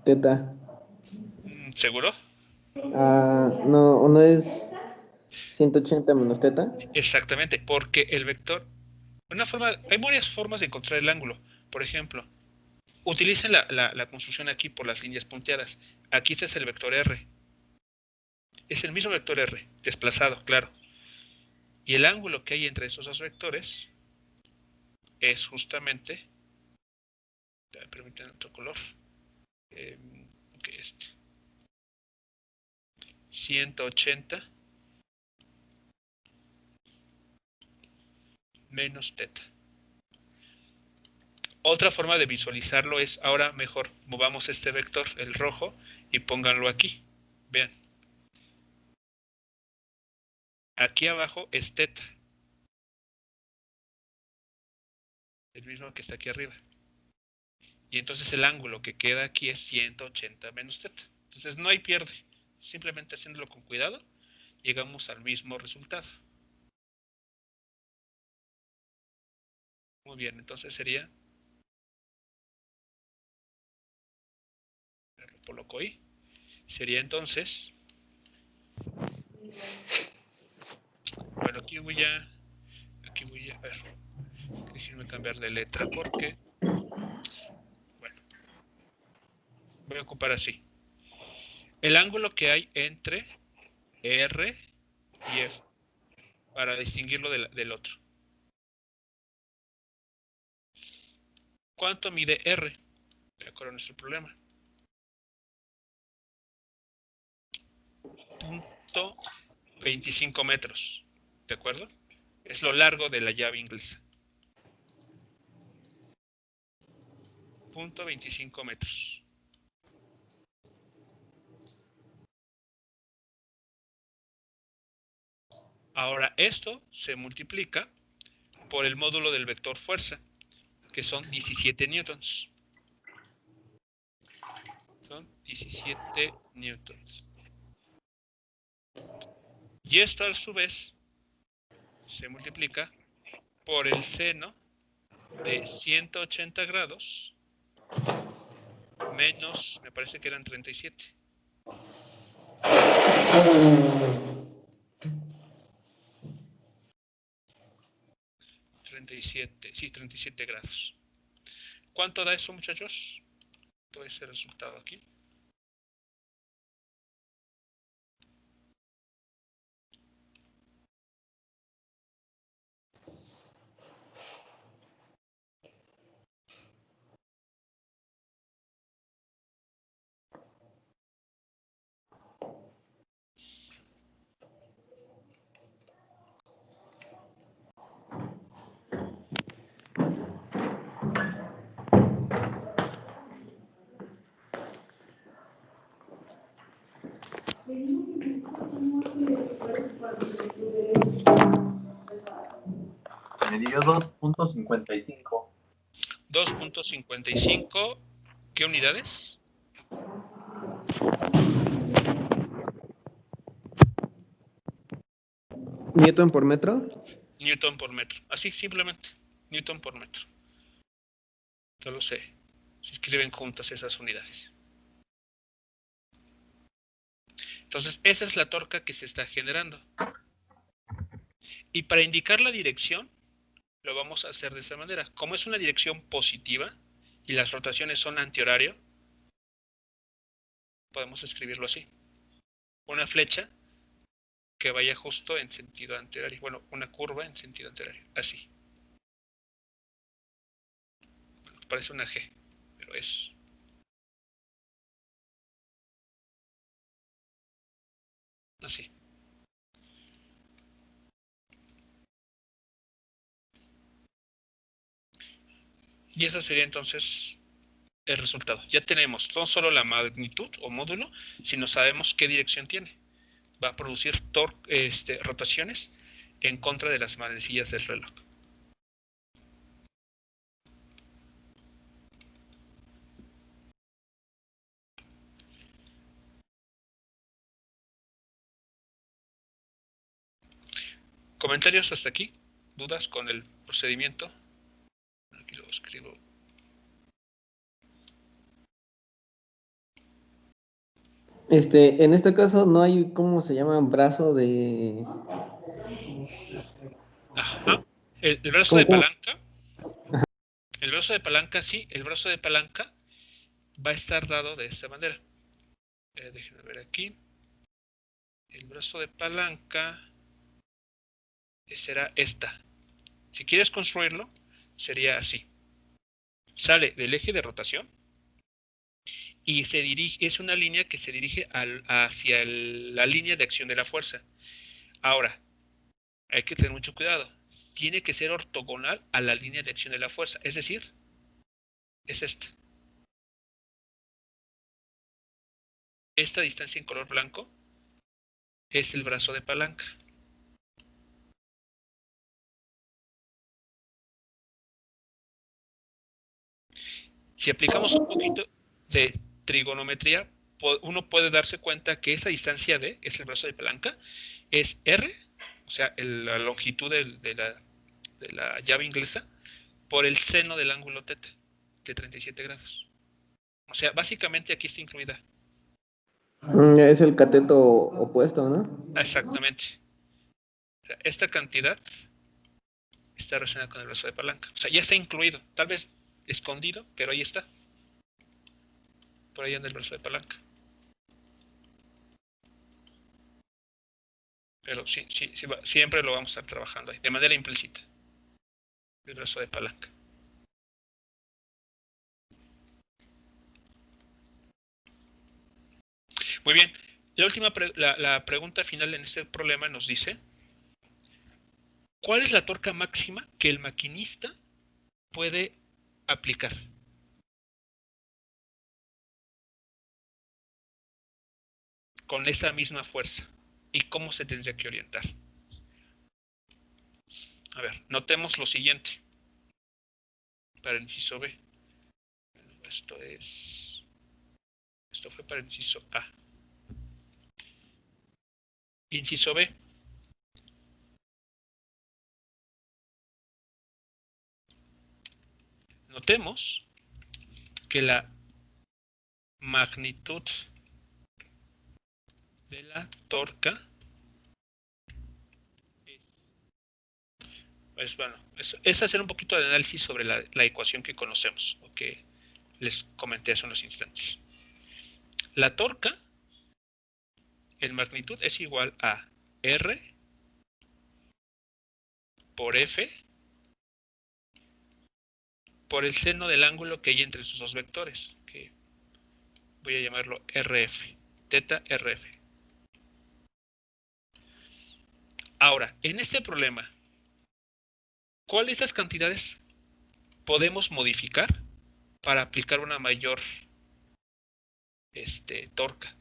Teta. ¿Seguro? No, uno es 180 menos teta. Exactamente, porque el vector, hay varias formas de encontrar el ángulo. Por ejemplo, utilicen la construcción aquí por las líneas punteadas. Aquí este es el vector R. Es el mismo vector R, desplazado, claro. Y el ángulo que hay entre esos dos vectores es justamente, permítanme otro color, ok, 180 menos teta. Otra forma de visualizarlo es, ahora mejor, movamos este vector, el rojo, y pónganlo aquí. Vean. Aquí abajo es teta. El mismo que está aquí arriba. Y entonces el ángulo que queda aquí es 180 menos teta. Entonces no hay pierde. Simplemente haciéndolo con cuidado, llegamos al mismo resultado. Muy bien, entonces sería... Lo coloco ahí. Sería entonces... Bueno, aquí voy a ver, déjenme cambiar de letra porque... Bueno, voy a ocupar así. El ángulo que hay entre R y F, para distinguirlo del otro. ¿Cuánto mide R? De acuerdo a nuestro problema. 0.25 metros. ¿De acuerdo? Es lo largo de la llave inglesa. 0.25 metros. Ahora, esto se multiplica por el módulo del vector fuerza, que son 17 newtons. Son 17 newtons. Y esto, a su vez, se multiplica por el seno de 180 grados menos, me parece que eran 37. 37, sí, 37 grados. ¿Cuánto da eso, muchachos? Todo ese resultado aquí. Me dio 2.55. 2.55, ¿qué unidades? ¿Newton por metro? Newton por metro. Así simplemente, Newton por metro. Solo se escriben juntas esas unidades. Entonces, esa es la torca que se está generando. Y para indicar la dirección, lo vamos a hacer de esta manera. Como es una dirección positiva y las rotaciones son antihorario, podemos escribirlo así. Una flecha que vaya justo en sentido antihorario. Bueno, una curva en sentido antihorario. Así. Bueno, parece una G, pero es... así. Y ese sería entonces el resultado. Ya tenemos no solo la magnitud o módulo, sino sabemos qué dirección tiene. Va a producir rotaciones en contra de las manecillas del reloj. ¿Comentarios hasta aquí? ¿Dudas con el procedimiento? Aquí lo escribo. En este caso no hay, ¿cómo se llama? Brazo de... Ajá. El brazo de ¿Cómo? palanca. El brazo de palanca, sí. El brazo de palanca va a estar dado de esta manera. Déjenme ver aquí. el brazo de palanca será esta. Si quieres construirlo, sería así. Sale del eje de rotación y se dirige, es una línea que se dirige hacia la línea de acción de la fuerza. Ahora, hay que tener mucho cuidado. Tiene que ser ortogonal a la línea de acción de la fuerza, es decir, es esta. Esta distancia en color blanco es el brazo de palanca. Si aplicamos un poquito de trigonometría, uno puede darse cuenta que esa distancia D, es el brazo de palanca, es R, o sea, la longitud de la llave inglesa, por el seno del ángulo θ, de 37 grados. O sea, básicamente aquí está incluida. Es el cateto opuesto, ¿no? Exactamente. O sea, esta cantidad está relacionada con el brazo de palanca. O sea, ya está incluido. Tal vez escondido, pero ahí está. Por ahí anda el brazo de palanca. Pero sí, siempre lo vamos a estar trabajando ahí, de manera implícita. El brazo de palanca. Muy bien. La última la pregunta final en este problema nos dice: ¿cuál es la torca máxima que el maquinista puede aplicar? Con esa misma fuerza. ¿Y cómo se tendría que orientar? A ver, notemos lo siguiente. Para el inciso B. Esto fue para el inciso A. Inciso B. Notemos que la magnitud de la torca bueno, es hacer un poquito de análisis sobre la ecuación que conocemos, o que les comenté hace unos instantes. La torca en magnitud es igual a R por F por el seno del ángulo que hay entre esos dos vectores, que voy a llamarlo RF, θ RF. Ahora, en este problema, ¿cuál de estas cantidades podemos modificar para aplicar una mayor torca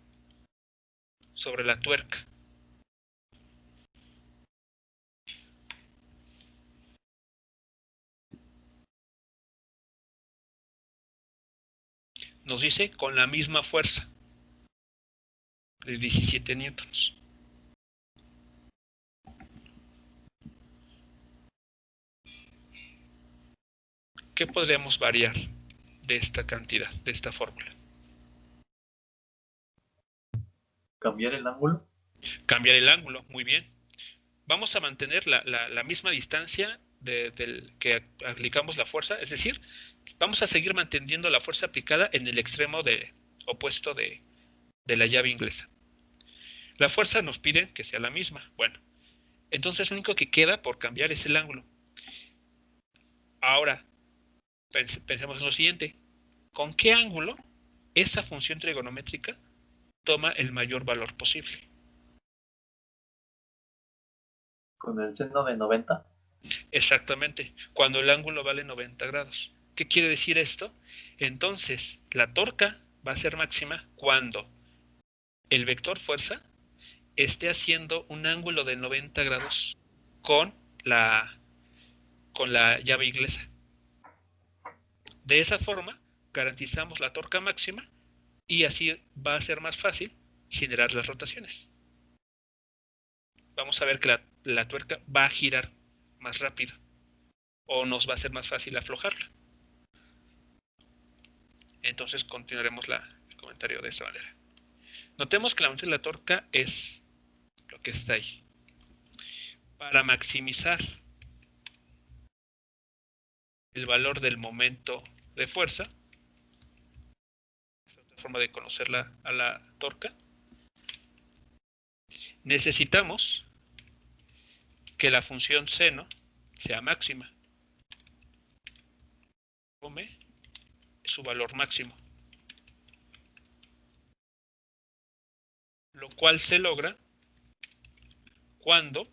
sobre la tuerca? Nos dice con la misma fuerza de 17 newtons. ¿Qué podríamos variar de esta cantidad, de esta fórmula? Cambiar el ángulo. Cambiar el ángulo, muy bien. Vamos a mantener la misma distancia del que aplicamos la fuerza, es decir, vamos a seguir manteniendo la fuerza aplicada en el extremo opuesto de la llave inglesa. La fuerza nos pide que sea la misma. Bueno, entonces lo único que queda por cambiar es el ángulo. Ahora, pensemos en lo siguiente. ¿Con qué ángulo esa función trigonométrica toma el mayor valor posible? Con el seno de 90. Exactamente, cuando el ángulo vale 90 grados. ¿Qué quiere decir esto? Entonces, la torca va a ser máxima cuando el vector fuerza esté haciendo un ángulo de 90 grados con la llave inglesa. De esa forma, garantizamos la torca máxima y así va a ser más fácil generar las rotaciones. Vamos a ver que la tuerca va a girar más rápido o nos va a ser más fácil aflojarla. Entonces continuaremos el comentario de esta manera. Notemos que la longitud de la torca es lo que está ahí. Para maximizar el valor del momento de fuerza, esta es otra forma de conocer a la torca, necesitamos que la función seno sea máxima. Tome su valor máximo. Lo cual se logra cuando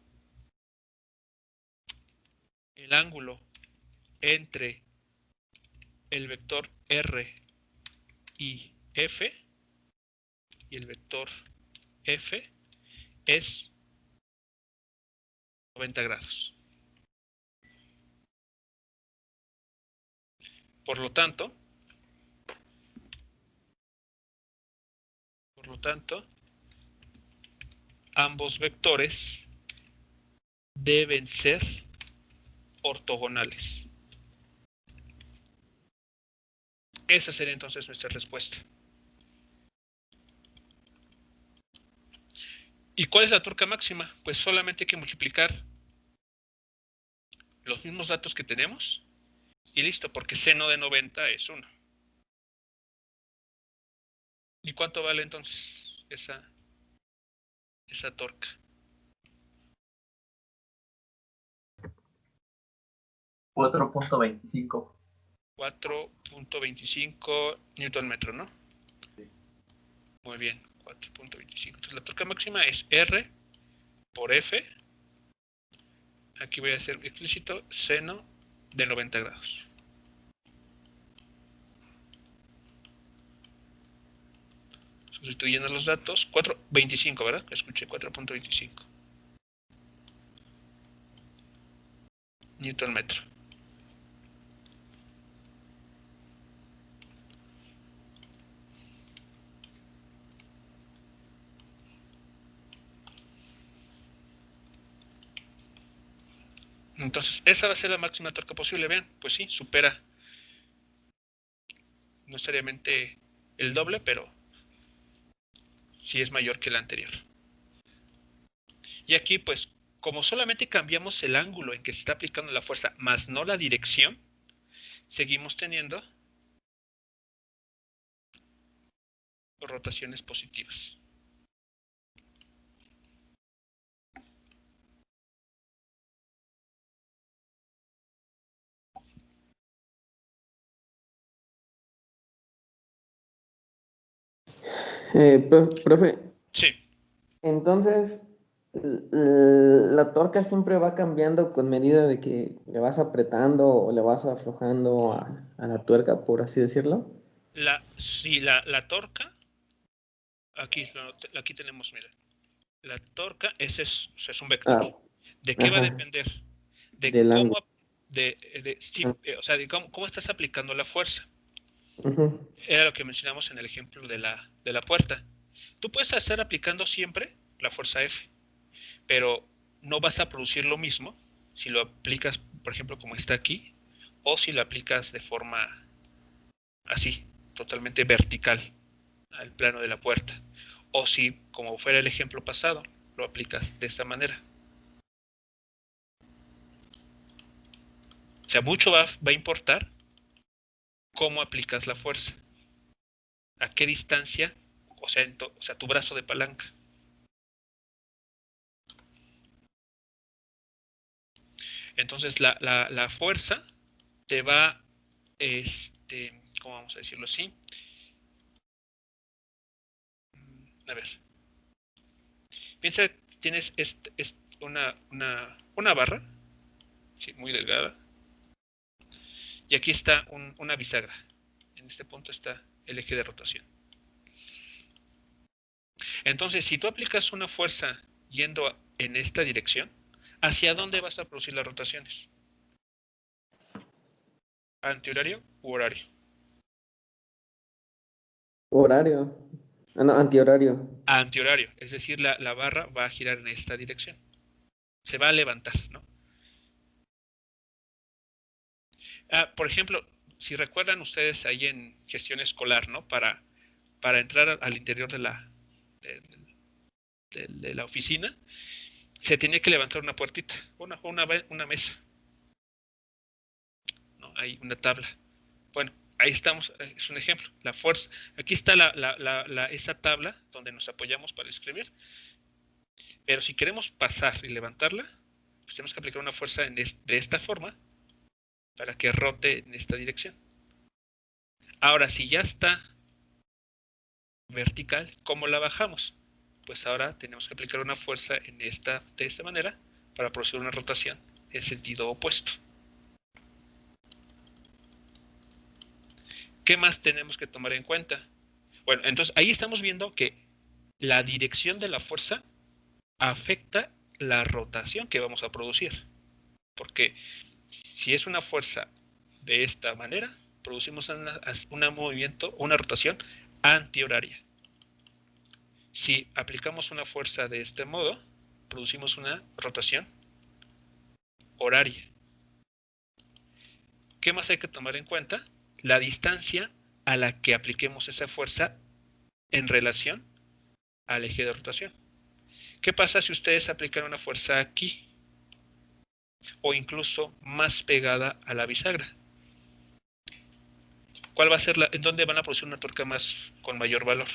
el ángulo entre el vector R y F y el vector F es 90 grados. Por lo tanto, ambos vectores deben ser ortogonales. Esa sería entonces nuestra respuesta. ¿Y cuál es la torca máxima? Pues solamente hay que multiplicar los mismos datos que tenemos y listo, porque seno de 90 es 1. ¿Y cuánto vale entonces esa torca? 4.25. 4.25 newton metro, ¿no? Sí. Muy bien, 4.25. Entonces la torca máxima es R por F. Aquí voy a hacer explícito seno de 90 grados. Sustituyendo los datos, 4.25, ¿verdad? Escuché 4.25 newton metro. Entonces, esa va a ser la máxima torca posible. Vean, pues sí, supera no necesariamente el doble, pero sí es mayor que la anterior. Y aquí, pues, como solamente cambiamos el ángulo en que se está aplicando la fuerza, más no la dirección, seguimos teniendo rotaciones positivas. Profe, Sí, entonces la torca siempre va cambiando con medida de que le vas apretando o le vas aflojando a la tuerca, por así decirlo. sí, la torca, aquí tenemos, mira, la torca, ese es un vector. Ah, ¿De qué va a ajá, depender? De del cómo, ángulo. sí, Ah, o sea, de cómo estás aplicando la fuerza. ujú. Era lo que mencionamos en el ejemplo de la puerta. Tú puedes estar aplicando siempre la fuerza F, pero no vas a producir lo mismo si lo aplicas, por ejemplo, como está aquí, o si lo aplicas de forma así, totalmente vertical al plano de la puerta, o si, como fuera el ejemplo pasado, lo aplicas de esta manera. O sea, mucho va a importar cómo aplicas la fuerza, a qué distancia, o sea, tu brazo de palanca. Entonces, la fuerza te va, ¿cómo vamos a decirlo así? A ver, piensa, tienes una barra, sí, muy delgada, y aquí está una bisagra. En este punto está el eje de rotación. Entonces, si tú aplicas una fuerza yendo en esta dirección, ¿hacia dónde vas a producir las rotaciones? ¿Antihorario u horario? Horario. Ah, no, antihorario. Antihorario, es decir, la barra va a girar en esta dirección. Se va a levantar, ¿no? Por ejemplo, si recuerdan ustedes ahí en gestión escolar, ¿no? Para entrar al interior de, de la oficina, se tenía que levantar una puertita, una mesa, ¿no? Hay una tabla. Bueno, ahí estamos, es un ejemplo. La fuerza, aquí está esa tabla donde nos apoyamos para escribir. Pero si queremos pasar y levantarla, pues tenemos que aplicar una fuerza de esta forma para que rote en esta dirección. Ahora, si ya está vertical, ¿cómo la bajamos? Pues ahora tenemos que aplicar una fuerza de esta manera para producir una rotación en sentido opuesto. ¿Qué más tenemos que tomar en cuenta? Bueno, entonces ahí estamos viendo que la dirección de la fuerza afecta la rotación que vamos a producir. Porque si es una fuerza de esta manera, producimos un movimiento, una rotación antihoraria. Si aplicamos una fuerza de este modo, producimos una rotación horaria. ¿Qué más hay que tomar en cuenta? La distancia a la que apliquemos esa fuerza en relación al eje de rotación. ¿Qué pasa si ustedes aplican una fuerza aquí? O incluso más pegada a la bisagra. ¿Cuál va a ser en dónde van a producir una tuerca con mayor valor?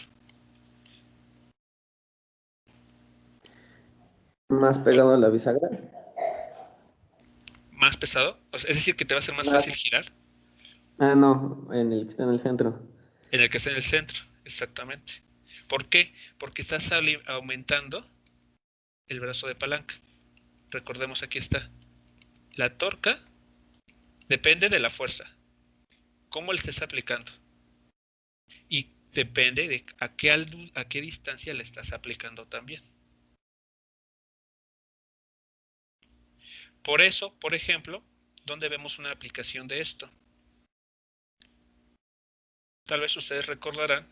Más pegado a la bisagra. ¿Más pesado? O sea, es decir, que te va a ser más fácil girar. Ah, no, en el que está en el centro. En el que está en el centro, exactamente. ¿Por qué? Porque estás aumentando el brazo de palanca. Recordemos, aquí está. La torca depende de la fuerza. ¿Cómo le estés aplicando? Y depende de a qué distancia le estás aplicando también. Por eso, por ejemplo, ¿dónde vemos una aplicación de esto? Tal vez ustedes recordarán,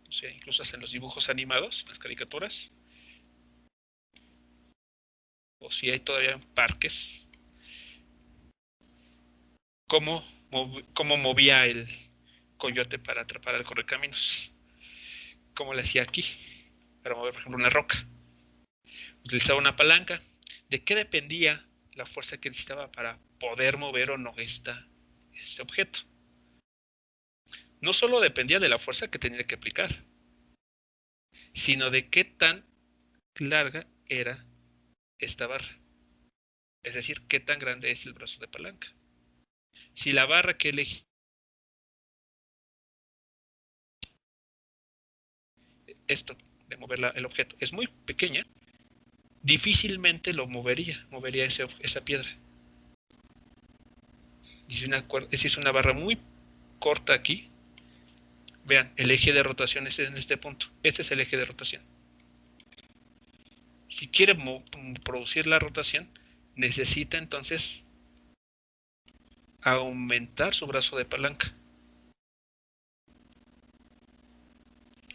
o sea, incluso en los dibujos animados, en las caricaturas, o si hay todavía en parques, cómo movía el coyote para atrapar al correcaminos. Cómo le hacía aquí, para mover, por ejemplo, una roca. Utilizaba una palanca. ¿De qué dependía la fuerza que necesitaba para poder mover o no este objeto? No solo dependía de la fuerza que tenía que aplicar, sino de qué tan larga era esta barra. Es decir, qué tan grande es el brazo de palanca. Si la barra que elegí, esto de mover el objeto, es muy pequeña, difícilmente lo movería esa piedra. Y si es una barra muy corta aquí, vean, el eje de rotación es en este punto. Este es el eje de rotación. Si quiere producir la rotación, necesita entonces aumentar su brazo de palanca.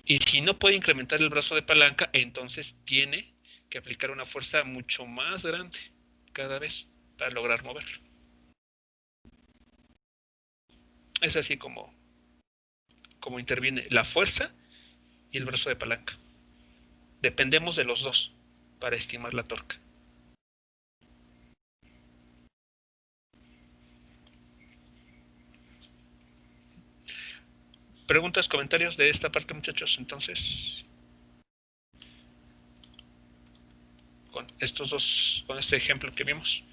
Y si no puede incrementar el brazo de palanca, entonces tiene que aplicar una fuerza mucho más grande cada vez para lograr moverlo. Es así como interviene la fuerza y el brazo de palanca. Dependemos de los dos para estimar la torca. ¿Preguntas, comentarios de esta parte, muchachos? Entonces, con este ejemplo que vimos.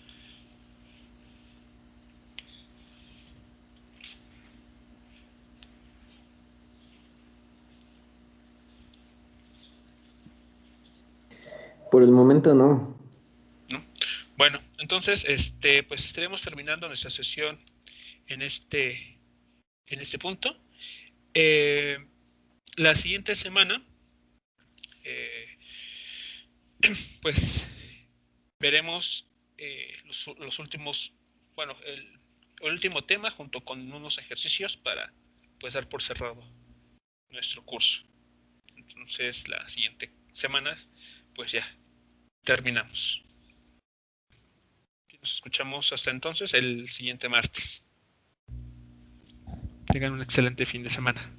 Por el momento no. ¿No? Bueno, entonces, pues estaremos terminando nuestra sesión en este punto. La siguiente semana, pues veremos los últimos, bueno, el último tema junto con unos ejercicios para pues dar por cerrado nuestro curso. Entonces, la siguiente semana, pues ya terminamos. Nos escuchamos hasta entonces el siguiente martes. Tengan un excelente fin de semana.